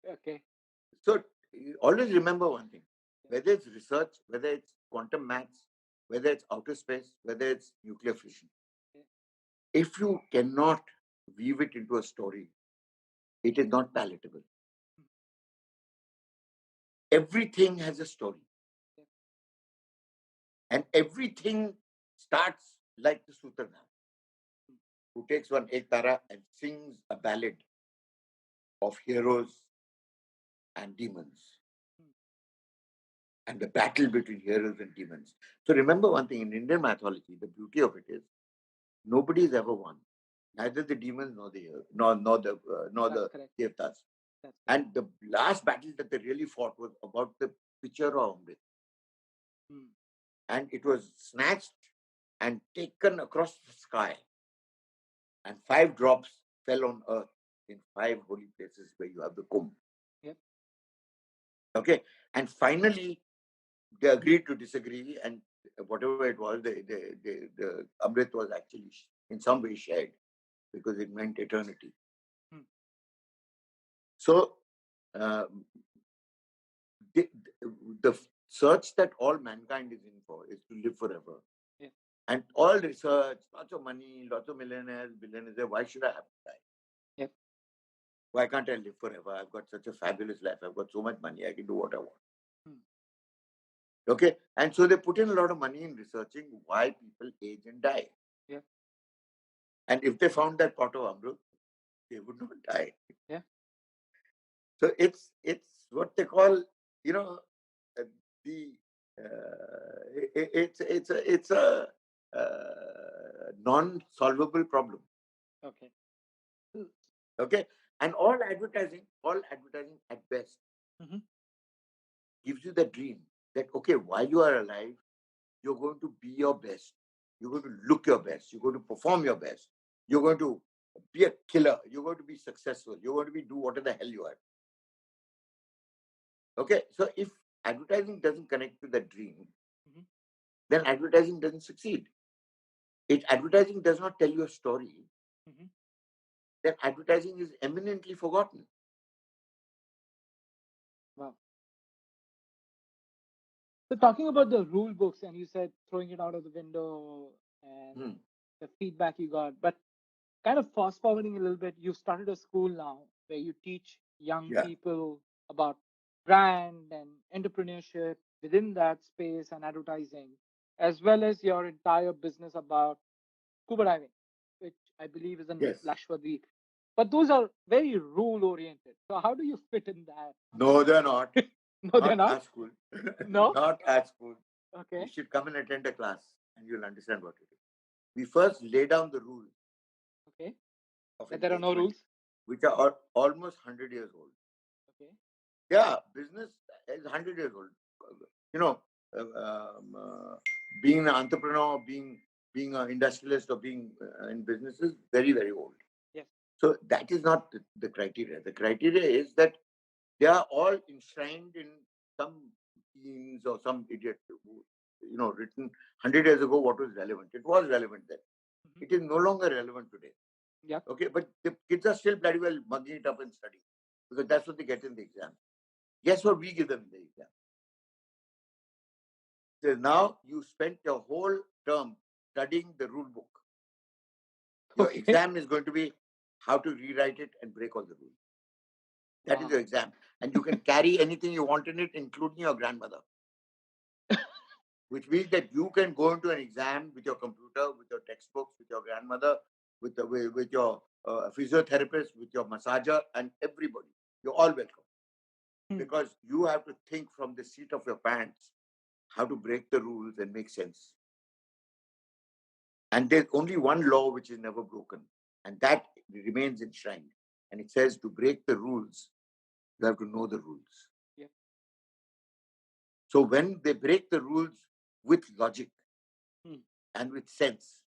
Okay.
So always remember one thing, whether it's research, whether it's quantum maths, whether it's outer space, whether it's nuclear fission, if you cannot weave it into a story, it is not palatable. Everything has a story. And everything starts like the Sutradhar, who takes one Ek Tara and sings a ballad of heroes and demons, and the battle between heroes and demons. So remember one thing, in Indian mythology, the beauty of it is nobody has ever won. Neither the demons nor the heroes, nor the devtas. And the last battle that they really fought was about the pitcher of Amrit. And it was snatched and taken across the sky. And 5 drops fell on earth in 5 holy places where you have the Kumbh.
Yep.
Okay. And finally, they agreed to disagree, and whatever it was, the Amrit was actually in some way shared, because it meant eternity. So, the search that all mankind is in for is to live forever.
Yeah.
And all research, lots of money, lots of millionaires, billionaires, why should I have to die?
Yep.
Why can't I live forever? I've got such a fabulous life. I've got so much money. I can do what I want. Okay. And so they put in a lot of money in researching why people age and die.
Yeah.
And if they found that pot of Amrut, they would not die.
Yeah.
So it's what they call, it's a non-solvable problem.
Okay.
Okay. And all advertising at best gives you the dream that, okay, while you are alive, you're going to be your best. You're going to look your best. You're going to perform your best. You're going to be a killer. You're going to be successful. You're going to do whatever the hell you are. Okay. So if advertising doesn't connect to that dream, then advertising doesn't succeed. If advertising does not tell you a story, then advertising is eminently forgotten.
Wow. So talking about the rule books, and you said throwing it out of the window and
Hmm.
the feedback you got, but kind of fast forwarding a little bit, you've started a school now where you teach young
Yeah.
people about brand and entrepreneurship within that space and advertising, as well as your entire business about scuba diving, which I believe is in
Yes.
Lakshadweep. But those are very rule oriented. So how do you fit in that?
No, they're not.
No, they're
Not
not.
at school.
No.
Not at school.
Okay.
You should come and attend a class and you'll understand what it is. We first lay down the rules
Okay.
of
But there are no
engagement,
rules.
which are almost 100 years old.
Okay.
Yeah, business is 100 years old. You know, being an entrepreneur, being an industrialist, or being in business is very, very old.
Yes.
So that is not the criteria. The criteria is that they are all enshrined in some teens or some idiot who, written 100 years ago what was relevant. It was relevant then.
Mhm.
It is no longer relevant today.
Yeah.
Okay, but the kids are still bloody well mugging it up and studying because that's what they get in the exam. Guess what we give them in the exam? So now you spent your whole term studying the rule book. Your
Okay.
exam is going to be how to rewrite it and break all the rules. That is
Wow.
your exam. And you can carry anything you want in it, including your grandmother. Which means that you can go into an exam with your computer, with your textbooks, with your grandmother, with your physiotherapist, with your massager, and everybody. You're all welcome.
Hmm.
Because you have to think from the seat of your pants how to break the rules and make sense. And there's only one law which is never broken, and that remains enshrined. And it says to break the rules, you have to know the rules.
Yeah.
So when they break the rules with logic
Hmm.
and with sense,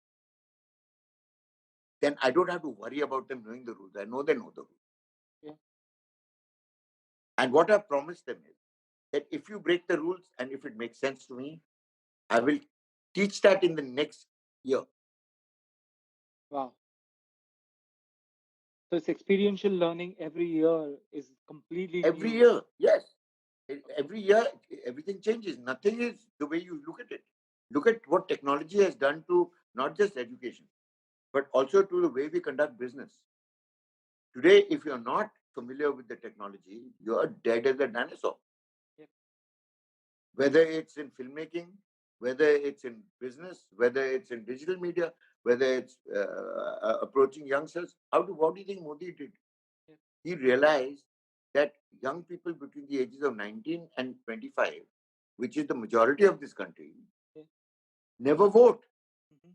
then I don't have to worry about them knowing the rules. I know they know the rules.
Yeah.
And what I promised them is that if you break the rules and if it makes sense to me, I will teach that in the next year.
Wow. So it's experiential learning every year is completely
Every
new.
year, yes. Every year, everything changes. Nothing is the way you look at it. Look at what technology has done to not just education, but also to the way we conduct business. Today, if you're not familiar with the technology, you're dead as a dinosaur.
Yep.
Whether it's in filmmaking, whether it's in business, whether it's in digital media, whether it's approaching youngsters. What do you think Modi did?
Yep.
He realized that young people between the ages of 19 and 25, which is the majority of this country,
Yeah.
never vote
Mhm.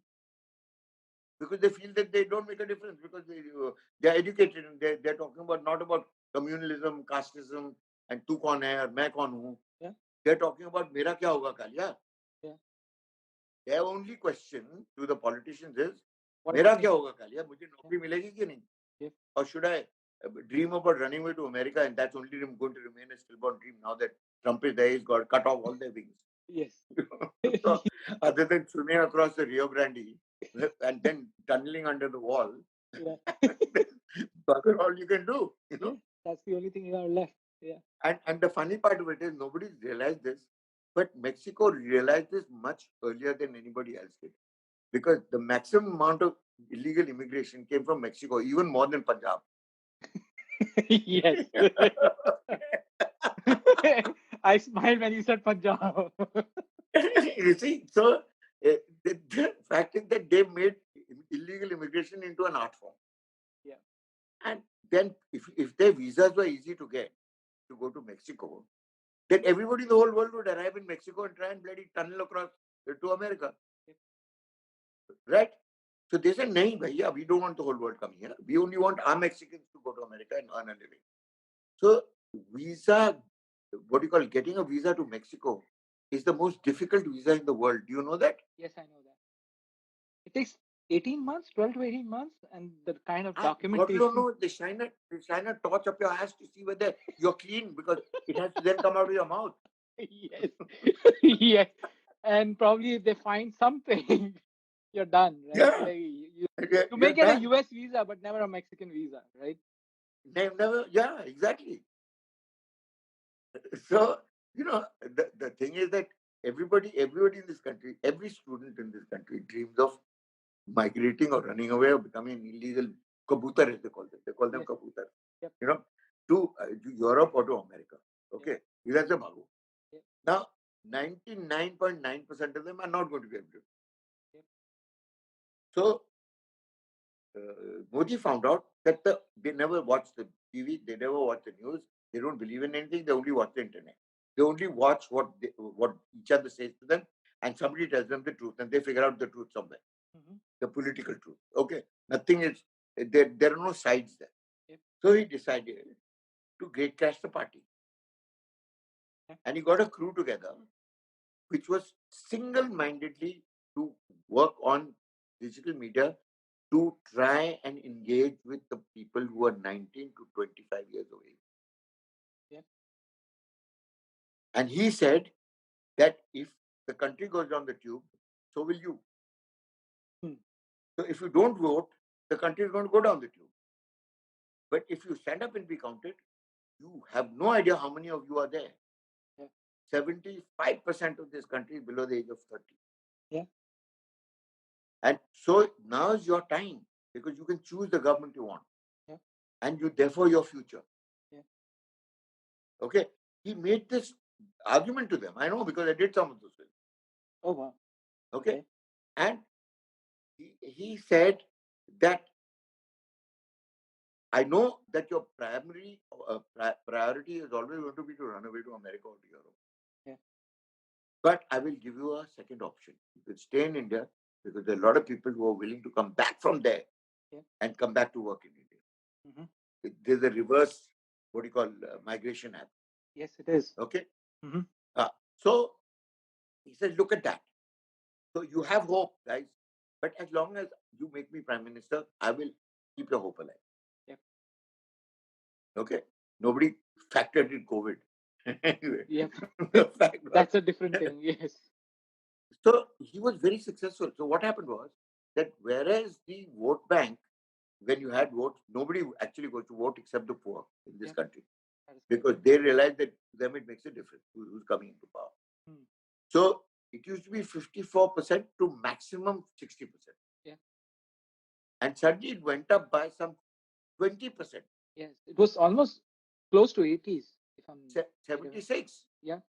because they feel that they don't make a difference because they are educated and they're talking about not about communalism, casteism, and tu kaun hai or main kaun hu.
Yeah.
They're talking about mera kya hoga kal, yeah.
Yeah.
Their only question to the politicians is,
What
mera
about me?
kya hoga kal, yeah, mujhe naukri milegi ki nahi?
Yeah.
Or should I dream about running away to America and that's only going to remain a stillborn dream now that Trump is there, he's got cut off all their wings.
Yes.
So, other than swimming across the Rio Grande and then tunneling under the wall,
Yeah.
that's all you can do,
Yeah. That's the only thing you are left. Yeah.
And the funny part of it is nobody's realized this, but Mexico realized this much earlier than anybody else did. Because the maximum amount of illegal immigration came from Mexico, even more than Punjab.
Yes. I smiled when you said Punjab.
You see, so the fact is that they made illegal immigration into an art form.
Yeah.
And then if their visas were easy to get to go to Mexico, then everybody in the whole world would arrive in Mexico and try and bloody tunnel across to America. Right? So they said, nahi, bhaiya, we don't want the whole world coming here. We only want our Mexicans to go to America and earn a living. So visa, what do you call it, getting a visa to Mexico is the most difficult visa in the world. Do you know that?
Yes, I know that. It takes 18 months, 12 to 18 months, and the kind of documentation.
God, you know, they shine a torch up your ass to see whether you're clean because it has to then come out of your mouth.
Yes. Yes. And probably if they find something, you're done, right?
Yeah.
Like you
You're
may get a
done.
US visa, but never a Mexican visa, right?
Never, yeah, exactly. So, the thing is that everybody in this country, every student in this country dreams of migrating or running away or becoming an illegal kabutar, as they call them. They call them
Yes.
kabutar.
Yep.
You know, to Europe or to America. Okay, that's a babu.
Yep.
Now, 99.9% of them are not going to be able to.
Yep.
So, Modi found out that they never watch the TV, they never watch the news, they don't believe in anything, they only watch the internet. They only watch what each other says to them, and somebody tells them the truth, and they figure out the truth somewhere, the political truth. Okay, nothing is there are no sides there.
Yep.
So he decided to great crash the party, and he got a crew together, which was single-mindedly to work on digital media to try and engage with the people who are 19 to 25 years of age.
Yep.
And he said that if the country goes down the tube, so will you. So if you don't vote, the country is going to go down the tube. But if you stand up and be counted, you have no idea how many of you are there. 75% of this country is below the age of 30.
Yeah.
And so now is your time, because you can choose the government you want.
Yeah.
And you therefore your future.
Yeah.
Okay. He made this argument to them. I know, because I did some of those films.
Oh wow.
Okay. And he said that I know that your primary priority is always going to be to run away to America or to Europe.
Yeah.
But I will give you a second option. You can stay in India, because there are a lot of people who are willing to come back from there and come back to work in India. There's a reverse, what do you call, migration app.
Yes, it is.
Okay. So he said, look at that. So you have hope, guys. But as long as you make me Prime Minister, I will keep your hope alive.
Yep.
Okay. Nobody factored in COVID. Anyway.
Yep.
The fact was,
That's a different thing. Yes.
so he was very successful. So what happened was that whereas the vote bank, when you had votes, nobody actually goes to vote except the poor in this country, because they realize that to them it makes a difference who's coming into power. So it used to be 54% to maximum 60%.
Yeah.
And suddenly it went up by some 20%.
Yes, it was almost close to 80s. If I'm
76.
Yeah.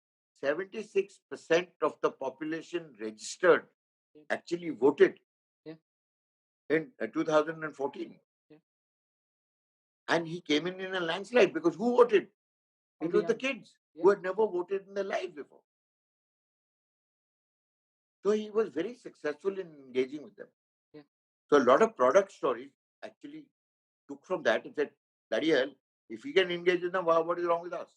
76% of the population registered actually voted in 2014. And he came in a landslide, because who voted? It was the kids who had never voted in their lives before. So he was very successful in engaging with them.
Yeah.
So a lot of product stories actually took from that and said, bloody hell, if we can engage with them, what is wrong with us?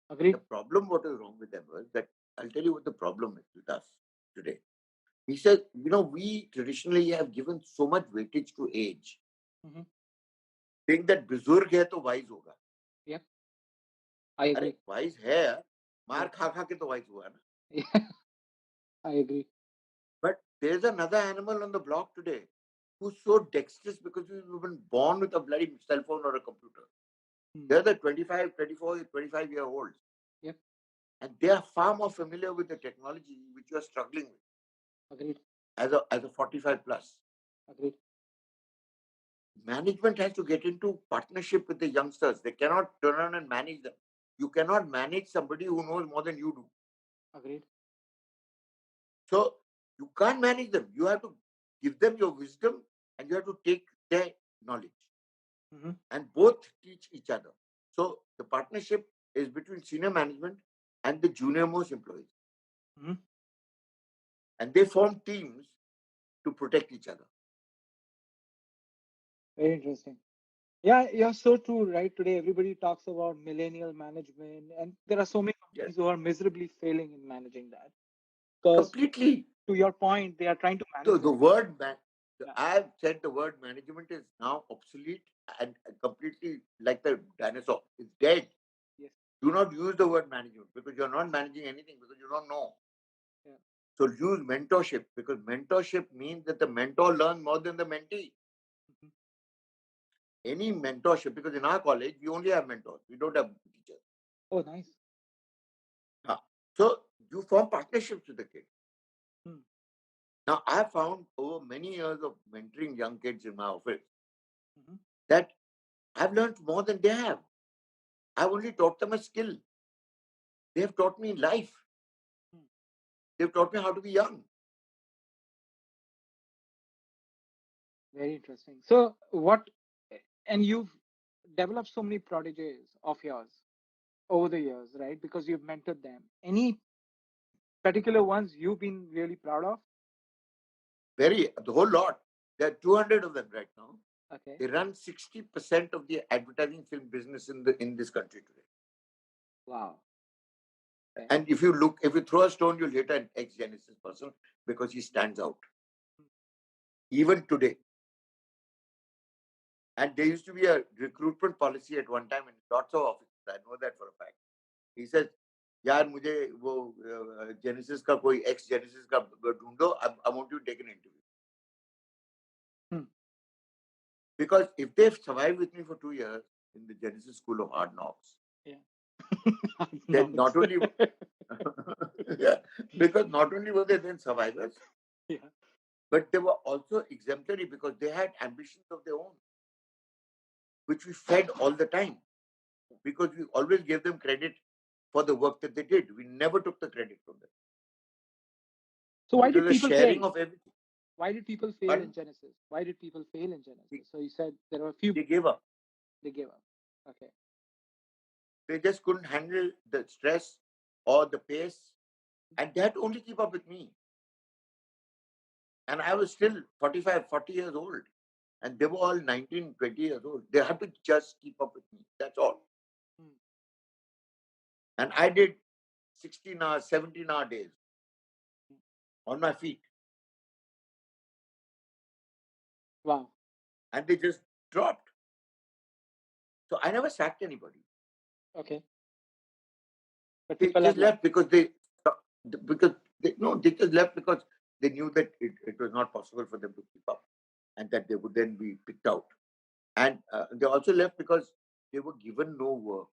Agreed.
The problem, what is wrong with them was that, I'll tell you what the problem is with us today. He said, we traditionally have given so much weightage to age. Saying that बुजुर्ग है तो wise होगा.
Yeah. I agree.
अरे wise है, मार खा खा के तो wise हुआ ना.
Yeah. I agree.
But there's another animal on the block today who's so dexterous because we've been born with a bloody cell phone or a computer. They're the 25, 24, 25-year-olds.
Yep.
And they are far more familiar with the technology which you are struggling with.
Agreed.
As a 45 plus.
Agreed.
Management has to get into partnership with the youngsters. They cannot turn around and manage them. You cannot manage somebody who knows more than you do.
Agreed.
So you can't manage them. You have to give them your wisdom, and you have to take their knowledge. And both teach each other. So the partnership is between senior management and the junior most employees. And they form teams to protect each other.
Very interesting. Yeah, you're so true, right? Today, everybody talks about millennial management, and there are so many companies who are miserably failing in managing that.
Completely.
To your point, they are trying to manage.
So the word I've said the word management is now obsolete and completely like the dinosaur. It's dead.
Yes.
Do not use the word management, because you're not managing anything, because you don't know.
Yeah.
So use mentorship, because mentorship means that the mentor learns more than the mentee. Any mentorship, because in our college, we only have mentors. We don't have teachers.
Oh, nice.
So you form partnerships with the kid.
Hmm.
Now, I found over many years of mentoring young kids in my office
Mhm.
that I've learned more than they have. I've only taught them a skill. They have taught me life.
Hmm.
They've taught me how to be young.
Very interesting. So what, and you've developed so many prodigies of yours over the years, right? Because you've mentored them. Any particular ones you've been really proud of?
The whole lot. There are 200 of them right now.
Okay.
They run 60% of the advertising film business in this country today.
Wow. Okay.
And if you throw a stone, you'll hit an ex-Genesis person because he stands out. Even today. And there used to be a recruitment policy at one time in lots of offices. I know that for a fact. He says, यार मुझे वो Genesis का कोई ex-Genesis का ढूंढो. I want you to take an interview.
Hmm.
Because if they've survived with me for 2 years in the Genesis School of Hard Knocks, then not only yeah, because not only were they then survivors,
Yeah.
but they were also exemplary because they had ambitions of their own, which we fed all the time. Because we always gave them credit for the work that they did. We never took the credit from them.
So why
It
did
was a
people
sharing
fail?
of everything.
Why did people fail
Pardon?
in Genesis? Why did people fail in Genesis? So you said there were a few.
They gave up.
They gave up. Okay.
They just couldn't handle the stress or the pace. And they had to only keep up with me. And I was still 45, 40 years old. And they were all 19, 20 years old. They had to just keep up with me. That's all.
Hmm.
And I did 16-hour, 17-hour days on my feet.
Wow.
And they just dropped. So I never sacked anybody.
Okay. But
They
people
just
have
left because they just left because they knew that it was not possible for them to keep up and that they would then be picked out. And they also left because they were given no work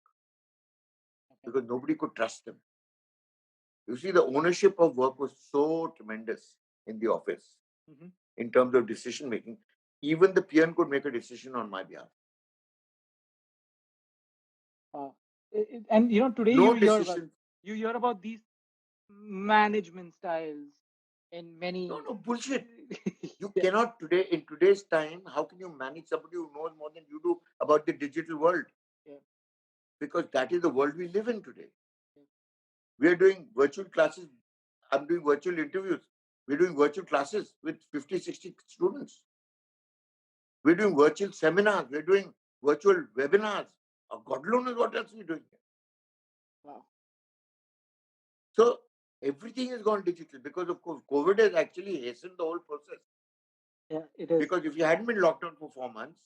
because nobody could trust them. You see, the ownership of work was so tremendous in the office
Mhm.
in terms of decision making. Even the peon could make a decision on my behalf.
And today
No
you
decision.
hear about these management styles in many.
No bullshit. You
Yeah.
cannot today, in today's time, how can you manage somebody who knows more than you do about the digital world?
Yeah.
Because that is the world we live in today.
Yeah.
We are doing virtual classes. I'm doing virtual interviews. We're doing virtual classes with 50, 60 students. We're doing virtual seminars. We're doing virtual webinars. God knows what else we're doing.
Wow.
So everything has gone digital because of course COVID has actually hastened the whole process.
Yeah, it is.
Because if you hadn't been locked down for 4 months,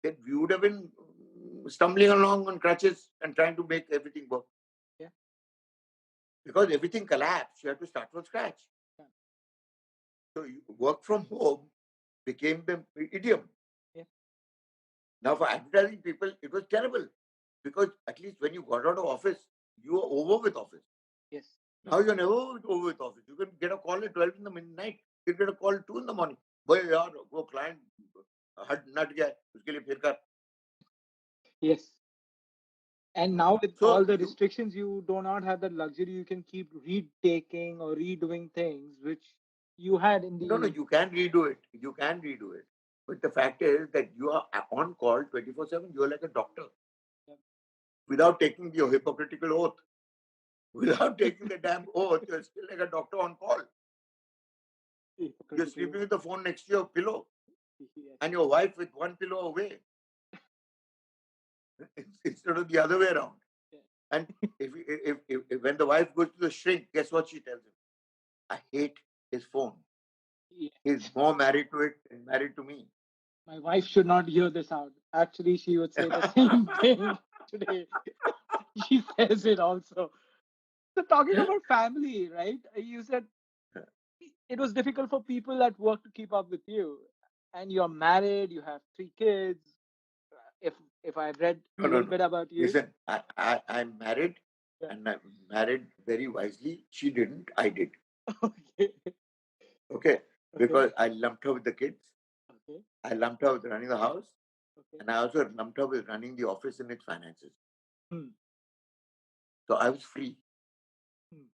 then we would have been stumbling along on crutches and trying to make everything work.
Yeah.
Because everything collapsed, you have to start from scratch.
Yeah.
So work from home became the idiom.
Yeah.
Now for advertising people, it was terrible because at least when you got out of office, you were over with office.
Yes.
Now you're never over with office. You can get a call at 12 in the midnight. You can get a call at 2 in the morning. Boy, yaar, wo client nut gaya, uske liye phir kar.
Yes. And now with
So
all the restrictions, you do not have the luxury. You can keep retaking or redoing things which you had in the.
No, you can redo it. You can redo it. But the fact is that you are on call 24/7. You're like a doctor.
Yeah.
Without taking your hypocritical oath. Without taking the damn oath, you're still like a doctor on call. You're sleeping with the phone next to your pillow.
Yes.
And your wife with one pillow away. Instead of the other way around.
Yeah.
And if when the wife goes to the shrink, guess what she tells him? I hate his phone.
Yeah.
He's more married to it than married to me.
My wife should not hear this out. Actually, she would say the same thing today. She says it also. So talking about family, right? You said it was difficult for people at work to keep up with you, and you're married. You have 3 kids. If I've read a little bit about you,
Listen, I'm married. And I married very wisely. She didn't, I did.
Okay.
Okay. Because I lumped her with the kids.
Okay.
I lumped her with running the house.
Okay.
And I also lumped her with running the office and its finances.
Hmm.
So I was free.
Hmm.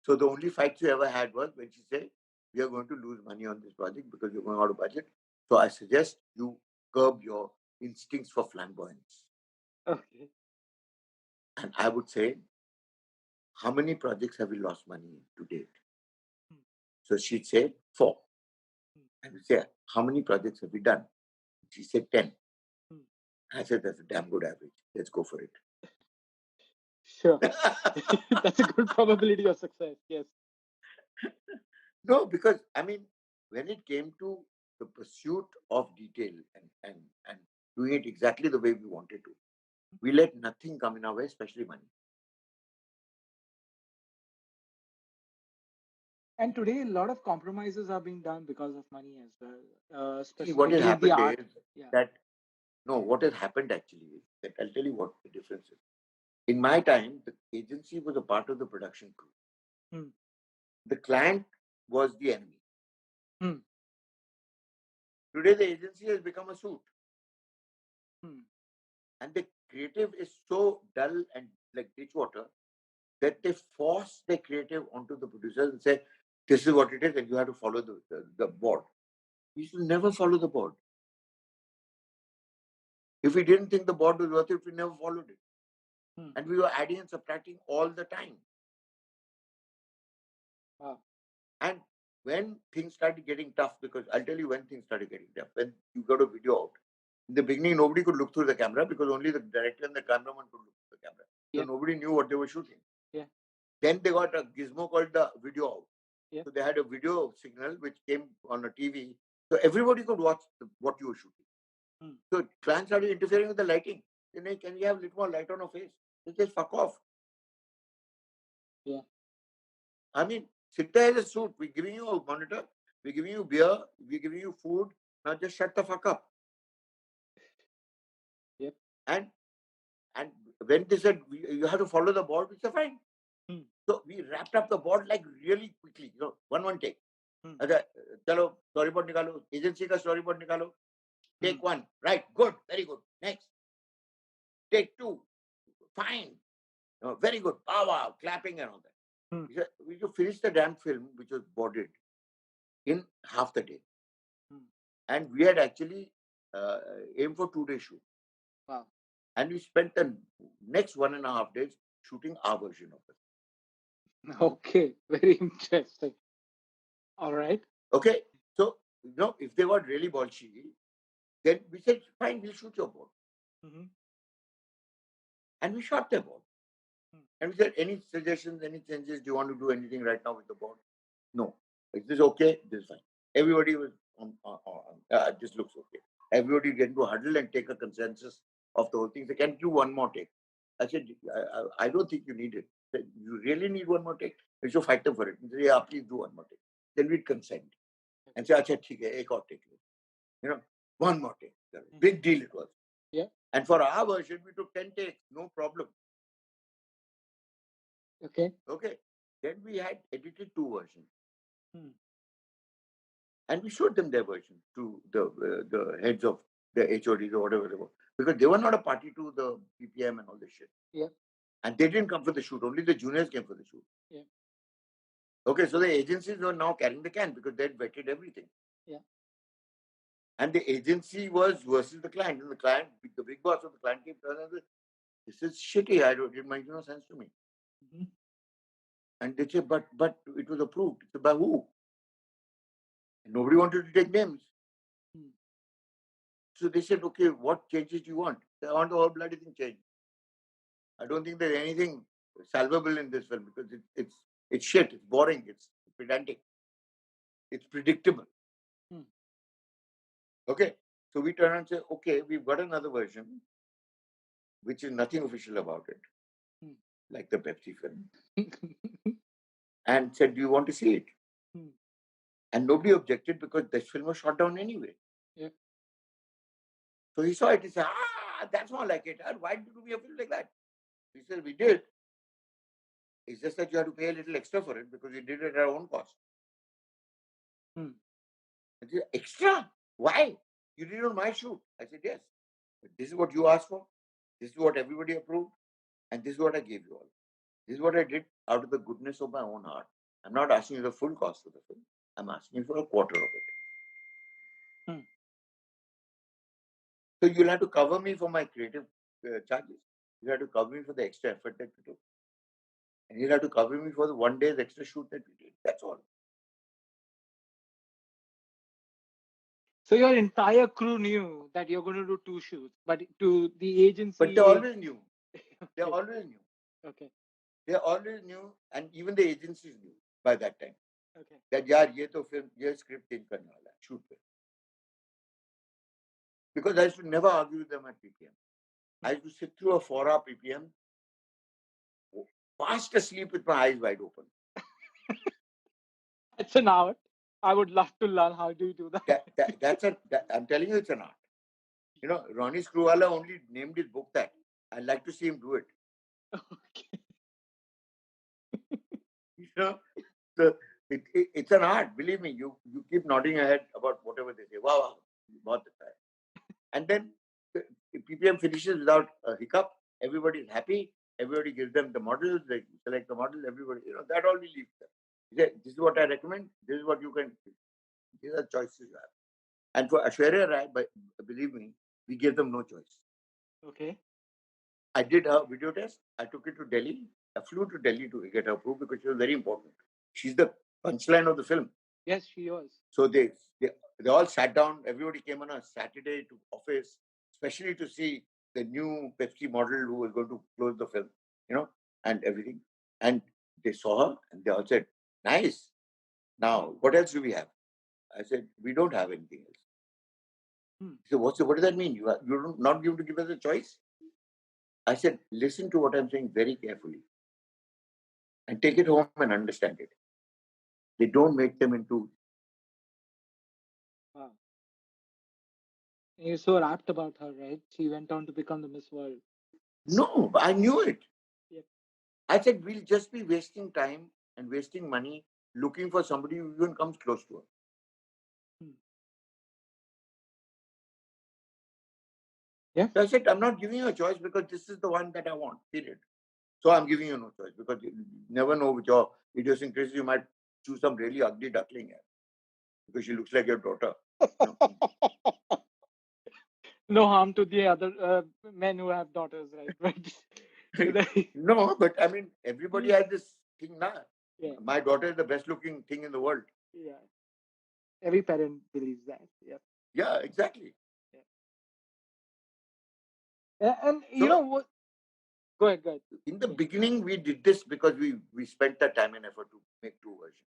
So the only fights we ever had was when she said, we are going to lose money on this project because you're going out of budget. So I suggest you curb your instincts for flamboyance.
Okay.
And I would say, how many projects have we lost money in to date?
Hmm.
So she'd say 4.
Hmm.
And we say, how many projects have we done? She said 10.
Hmm.
I said, that's a damn good average. Let's go for it.
Sure. That's a good probability of success. Yes.
No, because I mean, when it came to the pursuit of detail and doing it exactly the way we wanted to, we let nothing come in our way, especially money.
And today, a lot of compromises are being done because of money as well,
See, what has
specifically in the
happened
art.
is
Yeah.
that, no, what has happened actually is that I'll tell you what the difference is. In my time, the agency was a part of the production crew.
Hmm.
The client was the enemy.
Hmm.
Today, the agency has become a suit.
Hmm.
And the creative is so dull and like ditch water that they force the creative onto the producers and say, this is what it is, and you have to follow the board. We should never follow the board. If we didn't think the board was worth it, we never followed it.
Hmm.
And we were adding and subtracting all the time.
Wow.
And when things started getting tough, because I'll tell you when things started getting tough, when you got a video out. In the beginning, nobody could look through the camera because only the director and the cameraman could look through the camera. So
Yeah.
nobody knew what they were shooting.
Yeah.
Then they got a gizmo called the video out.
Yeah.
So they had a video signal which came on a TV. So everybody could watch what you were shooting.
Hmm.
So clients started interfering with the lighting. They say, can we have a little more light on our face? They just fuck off.
Yeah.
I mean, sit there as a suit. We're giving you a monitor. We're giving you beer. We're giving you food. Now just shut the fuck up.
Yep.
And when they said you have to follow the board, we said fine.
Hmm.
So we wrapped up the board like really quickly. One take.
Hmm.
Chalo, storyboard nikalo. Agency ka storyboard nikalo. Take 1. Right. Good. Very good. Next. Take 2. Fine. Very good. Wow. Clapping and all that.
Hmm.
We just finished the damn film, which was boarded in half the day.
Hmm.
And we had actually aimed for 2-day shoot.
Wow.
And we spent the next 1.5 days shooting our version of it.
Okay. Very interesting. All right.
Okay. So, if they were really bolshy, then we said, fine, we'll shoot your board.
Mm-hmm.
And we shot their board. And we said, any suggestions, any changes? Do you want to do anything right now with the board? No. Is this okay? This is fine. Everybody was this looks okay. Everybody get into a huddle and take a consensus of the whole thing. They can do one more take. I said, I don't think you need it. Said, you really need one more take? We should fight them for it. Said, yeah, please do one more take. Then we'd consent. And say, acha, theek hai, ek aur take. One more take. Big deal it was.
Yeah.
And for our version, we took 10 takes, no problem.
Okay.
Okay. Then we had edited 2 versions.
Hmm.
And we showed them their version to the heads of the HODs or whatever they were. Because they were not a party to the PPM and all this shit.
Yeah.
And they didn't come for the shoot. Only the juniors came for the shoot.
Yeah.
Okay, so the agencies were now carrying the can because they'd vetted everything.
Yeah.
And the agency was versus the client. And the client, the big boss of the client came to us and said, this is shitty. It makes no sense to me.
Mm-hmm.
And they said, but it was approved. It's by who? And nobody wanted to take names.
Hmm.
So they said, okay, what changes do you want? I want the whole bloody thing changed. I don't think there's anything salvable in this film because it's shit, it's boring, it's pedantic, it's predictable.
Hmm.
Okay, so we turn and say, okay, we've got another version, which is nothing official about it, like the Pepsi film, and said, do you want to see it? And nobody objected because this film was shot down anyway.
Yeah.
So he saw it, he said, that's more like it. Why do we have to film like that? We said, we did. It's just that you have to pay a little extra for it because we did it at our own cost.
Hmm.
I said, extra? Why? You did it on my shoot. I said, yes. But this is what you asked for. This is what everybody approved. And this is what I gave you all. This is what I did out of the goodness of my own heart. I'm not asking you the full cost of the film. I'm asking you for a quarter of it.
Hmm.
So you'll have to cover me for my creative charges. You have to cover me for the extra effort that we took. And you'll have to cover me for the 1 day's extra shoot that we did. That's all.
So your entire crew knew that you're going to do 2 shoots, but to the agency.
But they always knew. They
Okay.
always knew.
Okay.
They always knew, and even the agencies knew by that time.
Okay.
That yaar, ye to film, ye script change karne wala hai, shoot pe. Because I used to never argue with them at PPM. I used to sit through a 4-hour PPM, fast asleep with my eyes wide open.
It's an art. I would love to learn how do you do that.
I'm telling you, it's an art. You know, Ronnie Screwvala only named his book that. I'd like to see him do it.
Okay.
You know, so it's an art. Believe me, you keep nodding your head about whatever they say. Wow, wow, and then the PPM finishes without a hiccup. Everybody is happy. Everybody gives them the models. They select the model. Everybody, that all we leave them. This is what I recommend. This is what you can. These are choices you have. And for Aishwarya Rai, but believe me, we gave them no choice.
Okay.
I did her video test. I took it to Delhi. I flew to Delhi to get her approved because she was very important. She's the punchline of the film.
Yes, she was.
So they all sat down. Everybody came on a Saturday to office, especially to see the new Pepsi model who was going to close the film, and everything. And they saw her and they all said, nice. Now, what else do we have? I said, we don't have anything else. So what does that mean? You're not going to give us a choice? I said, listen to what I'm saying very carefully and take it home and understand it. They don't make them into.
Wow. You're so rapt about her, right? She went on to become the Miss World.
No, I knew it.
Yep.
I said, we'll just be wasting time and wasting money looking for somebody who even comes close to her.
Yeah.
So I said, I'm not giving you a choice because this is the one that I want, period. So I'm giving you no choice because you never know with your idiosyncrasy, you might choose some really ugly duckling here because she looks like your daughter.
No harm to the other men who have daughters, right?
No, but I mean, everybody has this thing now.
Yeah.
My daughter is the best looking thing in the world.
Yeah. Every parent believes that. Yeah.
Yeah, exactly.
Yeah. And you know what? Go ahead.
In the beginning, we did this because we spent the time and effort to make 2 versions.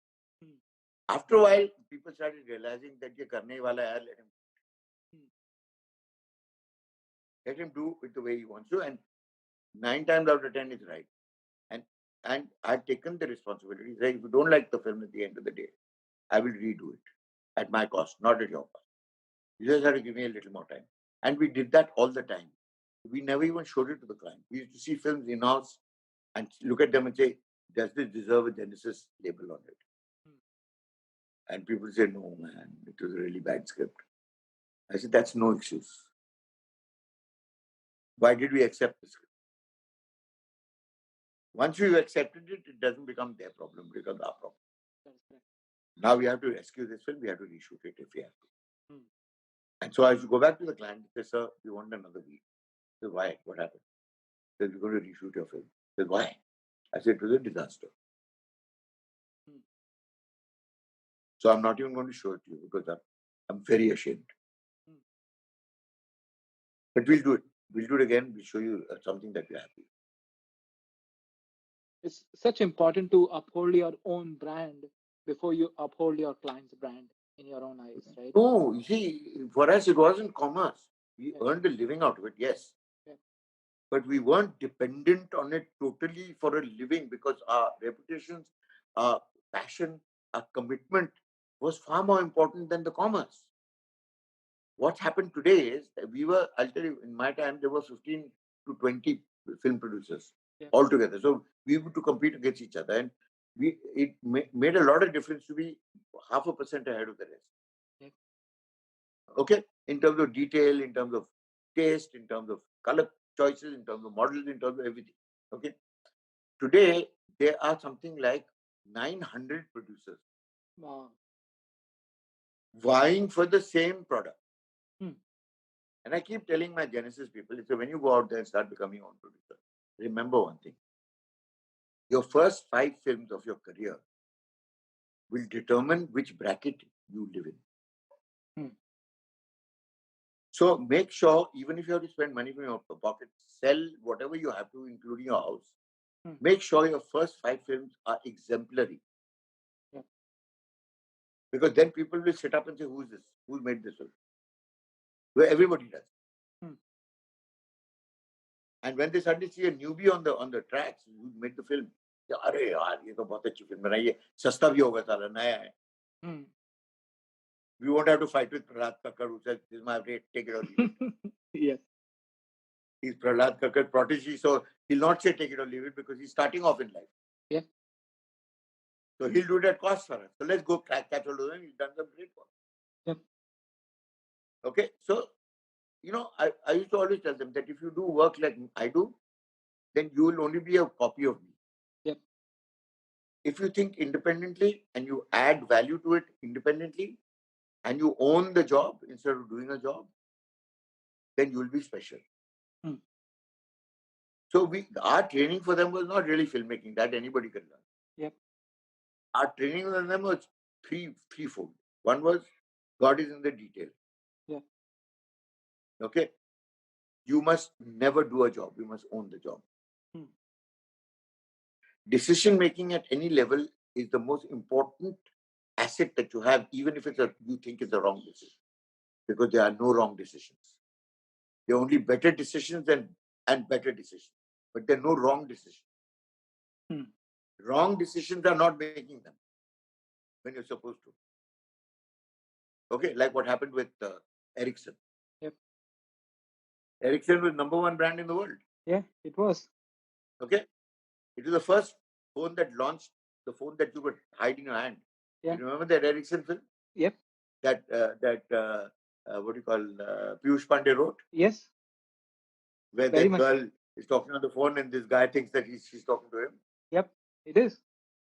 After a while, people started realizing that ye karne wala hai, let him do it the way he wants to, and 9 times out of 10 is right. And I've taken the responsibility. Say, if you don't like the film at the end of the day, I will redo it at my cost, not at your cost. You just have to give me a little more time. And we did that all the time. We never even showed it to the client. We used to see films in-house and look at them and say, does this deserve a Genesis label on it? And people say, no, man, it was a really bad script. I said, that's no excuse. Why did we accept the script? Once we've accepted it, it doesn't become their problem, it becomes our problem. Now we have to rescue this film, we have to reshoot it if we have to. And so I should go back to the client and say, sir, we want another week. He said, why? What happened? He said, we're going to reshoot your film. He said, why? I said, it was a disaster. So I'm not even going to show it to you because I'm very ashamed. But we'll do it. We'll do it again. We'll show you something that we're happy.
It's such important to uphold your own brand before you uphold your client's brand in your own eyes, right?
No, you see, for us, it wasn't commerce. We earned a living out of it, yes. Yeah. But we weren't dependent on it totally for a living because our reputations, our passion, our commitment was far more important than the commerce. What happened today is that I'll tell you, in my time, there were 15 to 20 film producers.
Yeah.
altogether. So we were to compete against each other, and it made a lot of difference to be 0.5% ahead of the rest.
Yeah.
Okay, in terms of detail, in terms of taste, in terms of color choices, in terms of models, in terms of everything. Okay, today there are something like 900 producers
Wow.
vying for the same product.
Hmm.
And I keep telling my Genesis people, so when you go out there and start becoming your own producer, remember one thing. Your first 5 films of your career will determine which bracket you live in.
Hmm.
So make sure, even if you have to spend money from your pocket, sell whatever you have to, including your house.
Hmm.
Make sure your first 5 films are exemplary.
Yeah.
Because then people will sit up and say, who's this? Who made this film? Where everybody does.
Hmm.
And when they suddenly see a newbie on the tracks who made the film, they say, अरे यार ये तो बहुत अच्छी film बनाई है, सस्ता भी होगा साला, नया है.
Hmm.
We won't have to fight with Prahlad Kakkar who says, this is my rate, take it or leave it.
Yes.
He's Prahlad Kakkar's protege, so he'll not say take it or leave it because he's starting off in life.
Yeah.
So he'll do that cost for us. So let's go catch hold of him. He's done some great work.
Yep.
Okay, so I used to always tell them that if you do work like I do, then you will only be a copy of me.
Yep.
If you think independently and you add value to it independently and you own the job instead of doing a job, then you will be special.
Hmm.
So our training for them was not really filmmaking, that anybody can learn.
Yep.
Our training for them was threefold. One was God is in the detail.
Yeah.
Okay. You must never do a job. You must own the job.
Hmm.
Decision making at any level is the most important asset that you have, even if you think it's a wrong decision, because there are no wrong decisions. There are only better decisions and better decisions, but there are no wrong decisions.
Hmm.
Wrong decisions are not making them when you're supposed to. Okay, like what happened with Ericsson.
Yep.
Ericsson was #1 brand in the world.
Yeah, it was.
Okay, it was the first phone that launched, the phone that you could hide in your hand.
Yeah.
You remember that Ericsson film?
Yep.
That what do you call Piyush Pandey wrote?
Yes.
Where
Very
that
much
girl
so.
is talking on the phone and this guy thinks that she's talking to him.
Yep, it is.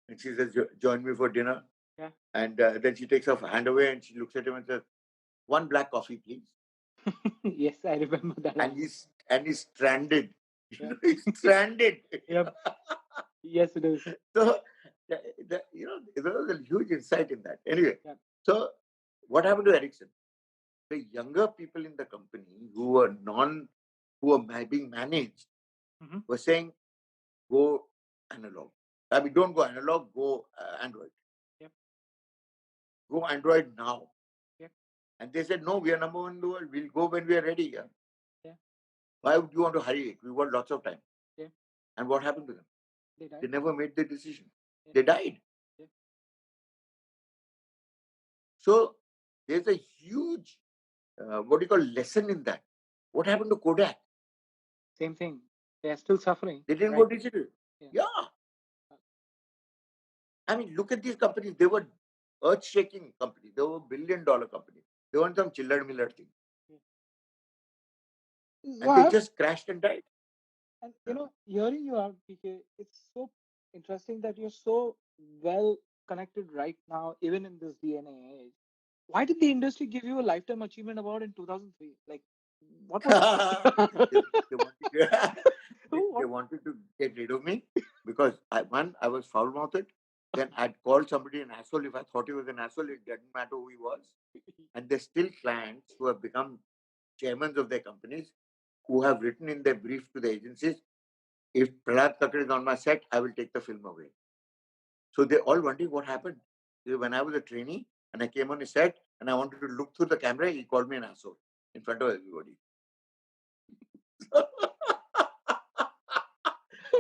And she says, join me for dinner.
Yeah.
And then she takes her hand away and she looks at him and says, 1 black coffee, please.
Yes, I remember that.
And he's stranded.
Yeah.
He's stranded.
Yep. Yes, it is.
So, there was a huge insight in that. Anyway,
Yeah.
so what happened to Ericsson? The younger people in the company who were being managed
Mhm.
were saying, go analog. I mean, don't go analog, go Android.
Yep.
Go Android now.
Yep.
And they said, no, we are #1 in the world. We'll go when we are ready. Yeah?
Yeah.
Why would you want to hurry it? We've got lots of time.
Yeah.
And what happened to them?
They died.
They never made the decision.
Yeah.
They died.
Yeah.
So there's a huge, lesson in that. What happened to Kodak?
Same thing. They are still suffering.
They didn't
right?
go digital.
Yeah.
Yeah. I mean, look at these companies. They were earth-shaking companies. They were billion-dollar companies. They weren't some chiller-miller thing. And they just crashed and died.
And hearing you out, PK, it's so interesting that you're so well connected right now, even in this DNA age. Why did the industry give you a lifetime achievement award in 2003? Like, what was?
They wanted to get rid of me because I was foul-mouthed. Then I'd called somebody an asshole. If I thought he was an asshole, it didn't matter who he was. And there's still clients who have become chairmen of their companies who have written in their brief to the agencies, if Prahlad Kakkar is on my set, I will take the film away. So they're all wondering what happened. When I was a trainee and I came on his set and I wanted to look through the camera, he called me an asshole in front of everybody.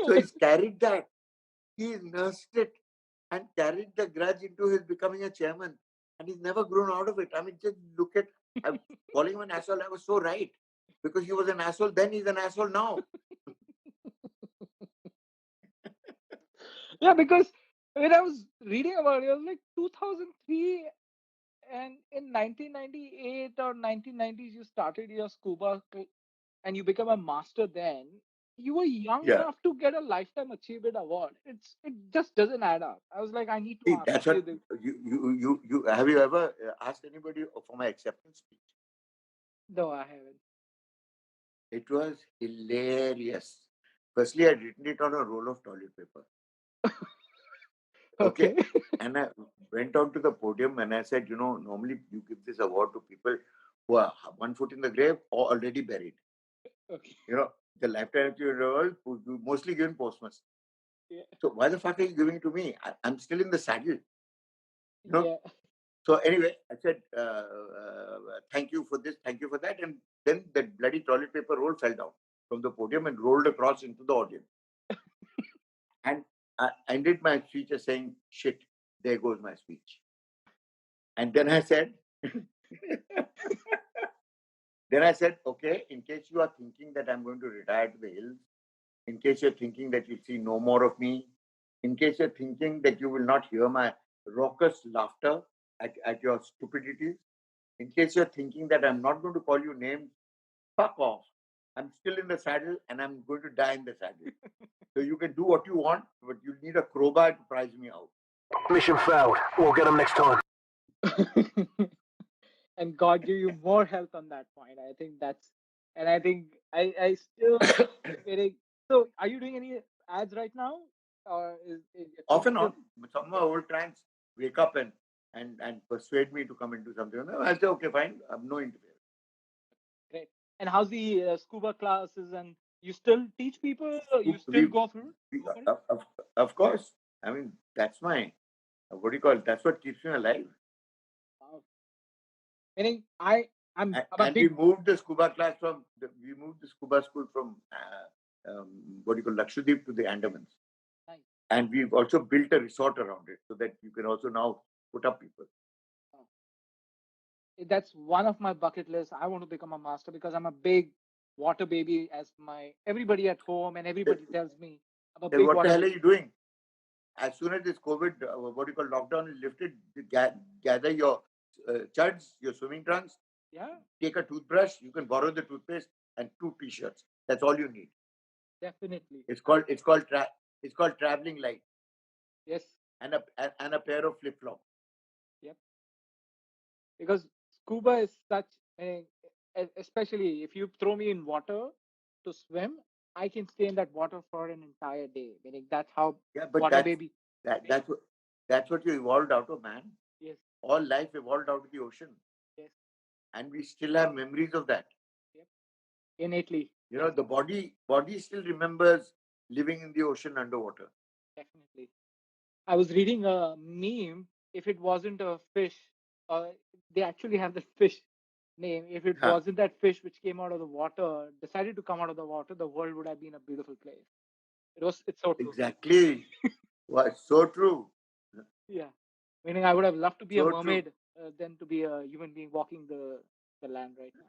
So he's carried that. He's nursed it and carried the grudge into his becoming a chairman. And he's never grown out of it. I mean, just look at, I'm calling him an asshole. I was so right. Because he was an asshole then, he's an asshole now.
Yeah, because when I was reading about it, it was like 2003, and in 1998 or 1990s, you started your and you become a master then. You were young
Yeah.
enough to get a lifetime achievement award. It just doesn't add up. I was like, I need to
See,
ask
that's
you
what
this.
you have you ever asked anybody for my acceptance speech?
No, I haven't.
It was hilarious. Firstly, I'd written it on a roll of toilet paper. Okay.
Okay.
And I went on to the podium and I said, normally you give this award to people who are 1 foot in the grave or already buried.
Okay.
The lifetime achievement award mostly given posthumously.
Yeah.
So why the fuck are you giving it to me? I'm still in the saddle.
Yeah.
So anyway, I said, thank you for this, thank you for that. And then that bloody toilet paper roll fell down from the podium and rolled across into the audience. And I ended my speech as saying, shit, there goes my speech. And then I said, okay, in case you are thinking that I'm going to retire to the hills, in case you're thinking that you'll see no more of me, in case you're thinking that you will not hear my raucous laughter at your stupidities, in case you're thinking that I'm not going to call you names, fuck off. I'm still in the saddle and I'm going to die in the saddle. So you can do what you want, but you need a crowbar to prize me out.
Mission failed. We'll get them next time.
And God give you more health on that point. I think I still getting. So, are you doing any ads right now, or is your
Off
team
and
still?
on. Some of my old clients wake up and persuade me to come and do something. I say, okay, fine. I'm no interference.
Great. And how's the scuba classes? And you still teach people? You still
We,
go through?
we,
Go for it?
of course. I mean, that's my, what do you call it? That's what keeps me alive.
Wow. Meaning, I'm a
And we
big.
moved the scuba class we moved the scuba school from, what do you call, Lakshadweep to the Andamans.
Nice.
And we've also built a resort around it so that you can also now put up people.
That's one of my bucket lists. I want to become a master because I'm a big water baby, as my everybody at home and everybody tells me I'm a
Then
big
what the
water
hell are
baby.
you doing? As soon as this COVID, what do you call, lockdown is lifted, gather your chuds, your swimming trunks,
Yeah,
take a toothbrush, you can borrow the toothpaste and 2 t-shirts. That's all you need.
definitely.
It's called traveling light
Yes.
and a pair of flip flops.
Yep. Because scuba is such especially if you throw me in water to swim, I can stay in that water for an entire day. Meaning that's how
Yeah, but
water baby.
that's what you evolved out of, man.
Yes.
All life evolved out of the ocean,
Yes.
and we still have memories of that.
Yep. Innately.
The body still remembers living in the ocean underwater.
Definitely. I was reading a meme. If it wasn't a fish, they actually have the fish name. If it
Huh.
wasn't that fish which came out of the water, decided to come out of the water, the world would have been a beautiful place. It's so true.
Exactly. Was so true.
Yeah. Meaning I would have loved to be a
So true.
mermaid than to be a human being walking the land right now.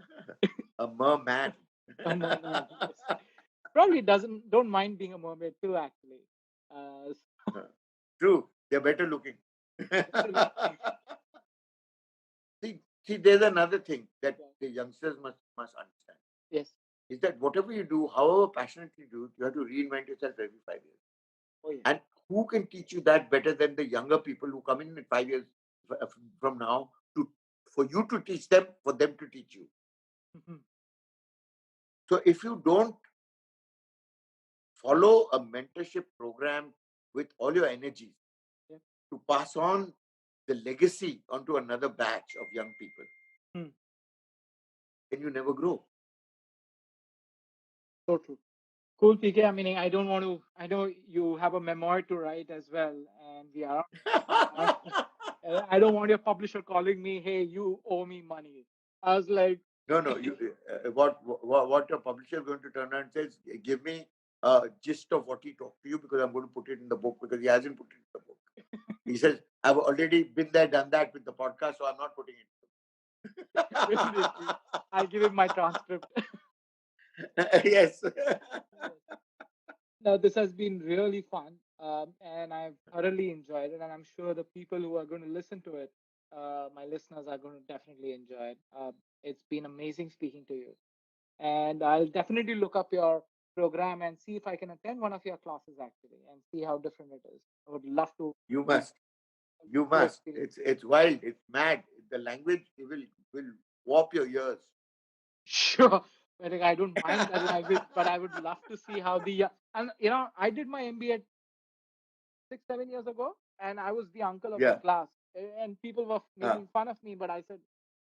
A merman.
A merman. Yes. Probably don't mind being a mermaid too, actually.
True. They're better looking.
So-
see, there's another thing that the youngsters must understand.
yes.
Is that whatever you do, however passionately you do, you have to reinvent yourself every 5 years.
Oh yeah.
And who can teach you that better than the younger people who come in 5 years from now for you to teach them, for them to teach you.
Mhm.
So if you don't follow a mentorship program with all your energies
Yep.
to pass on the legacy onto another batch of young people, then you never grow.
So true. Cool, PK. I mean, I know you have a memoir to write as well, and we are. I don't want your publisher calling me, "Hey, you owe me money." I was like,
No. What your publisher is going to turn around and says, give me a gist of what he talked to you because I'm going to put it in the book because he hasn't put it in the book. He says, I've already been there, done that with the podcast, so I'm not putting it.
definitely. I'll give him my transcript.
Yes.
Now, this has been really fun, and I've thoroughly enjoyed it, and I'm sure the people who are going to listen to it, my listeners, are going to definitely enjoy it. It's been amazing speaking to you, and I'll definitely look up your program and see if I can attend one of your classes actually, and see how different it is. I would love to
You must. You
to
must.
experience.
It's wild. It's mad. The language will warp your ears.
Sure, but I don't mind that language, but I would love to see how the and I did my MBA 6 7 years ago, and I was the uncle of the
Yeah.
class, and people were
Uh,
making fun of me, but I said,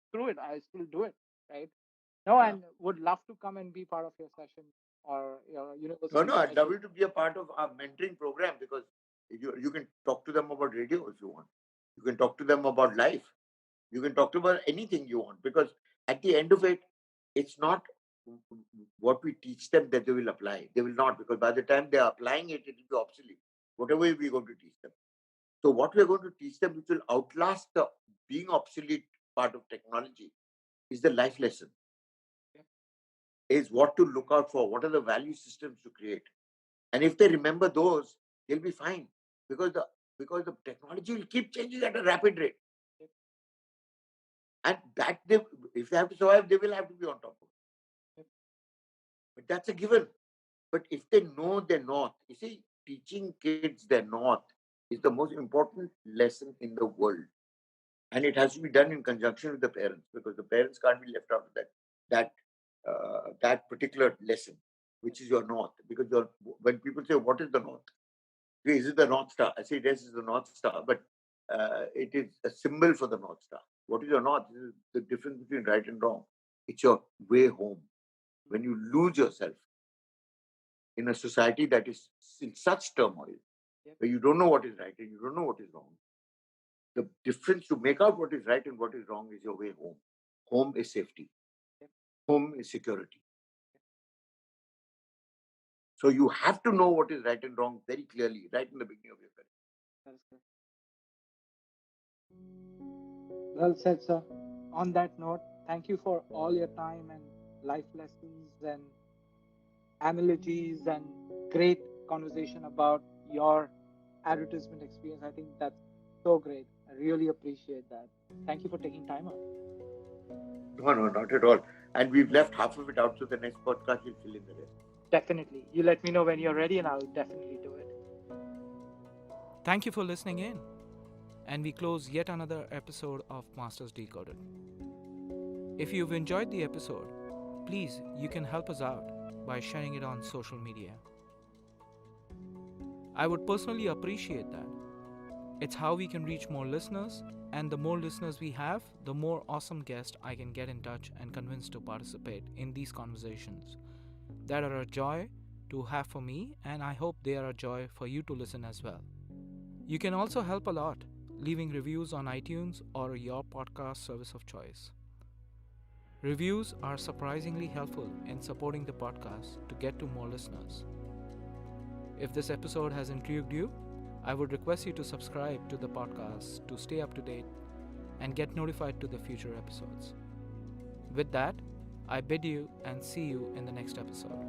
screw it, I still do it, right? No,
uh.
and would love to come and be part of your session or your
No,
university
no. I'd love
session.
you to be a part of our mentoring program because you can talk to them about radio if you want. You can talk to them about life. You can talk to them about anything you want because at the end of it, it's not what we teach them that they will apply. They will not because by the time they are applying it, it will be obsolete. Whatever we're going to teach them. So what we're going to teach them, which will outlast the being obsolete part of technology, is the life lesson. Is what to look out for. What are the value systems to create? And if they remember those, they'll be fine because the technology will keep changing at a rapid rate. And that if they have to survive, they will have to be on top of it. But that's a given. But if they know their north, you see, teaching kids their north is the most important lesson in the world. And it has to be done in conjunction with the parents because the parents can't be left out of that particular lesson, which is your north. Because when people say, "What is the north?" Is it the North Star? I say, yes, it's the North Star, but it is a symbol for the North Star. What is your North? This is the difference between right and wrong. It's your way home. When you lose yourself in a society that is in such turmoil, where you don't know what is right and you don't know what is wrong, the difference to make out what is right and what is wrong is your way home. Home is safety. Home is security. So you have to know what is right and wrong very clearly, right in the beginning of your career.
That is correct. Well said, sir. On that note, thank you for all your time and life lessons and analogies and great conversation about your advertisement experience. I think that's so great. I really appreciate that. Thank you for taking time out.
No, no, not at all. And we've left half of it out, so the next podcast will fill in the rest.
Definitely. You let me know when you're ready and I'll definitely do it.
Thank you for listening in. And we close yet another episode of Masters Decoded. If you've enjoyed the episode, please, you can help us out by sharing it on social media. I would personally appreciate that. It's how we can reach more listeners, and the more listeners we have, the more awesome guests I can get in touch and convince to participate in these conversations that are a joy to have for me, and I hope they are a joy for you to listen as well. You can also help a lot leaving reviews on iTunes or your podcast service of choice. Reviews are surprisingly helpful in supporting the podcast to get to more listeners. If this episode has intrigued you, I would request you to subscribe to the podcast to stay up to date and get notified to the future episodes. With that, I bid you and see you in the next episode.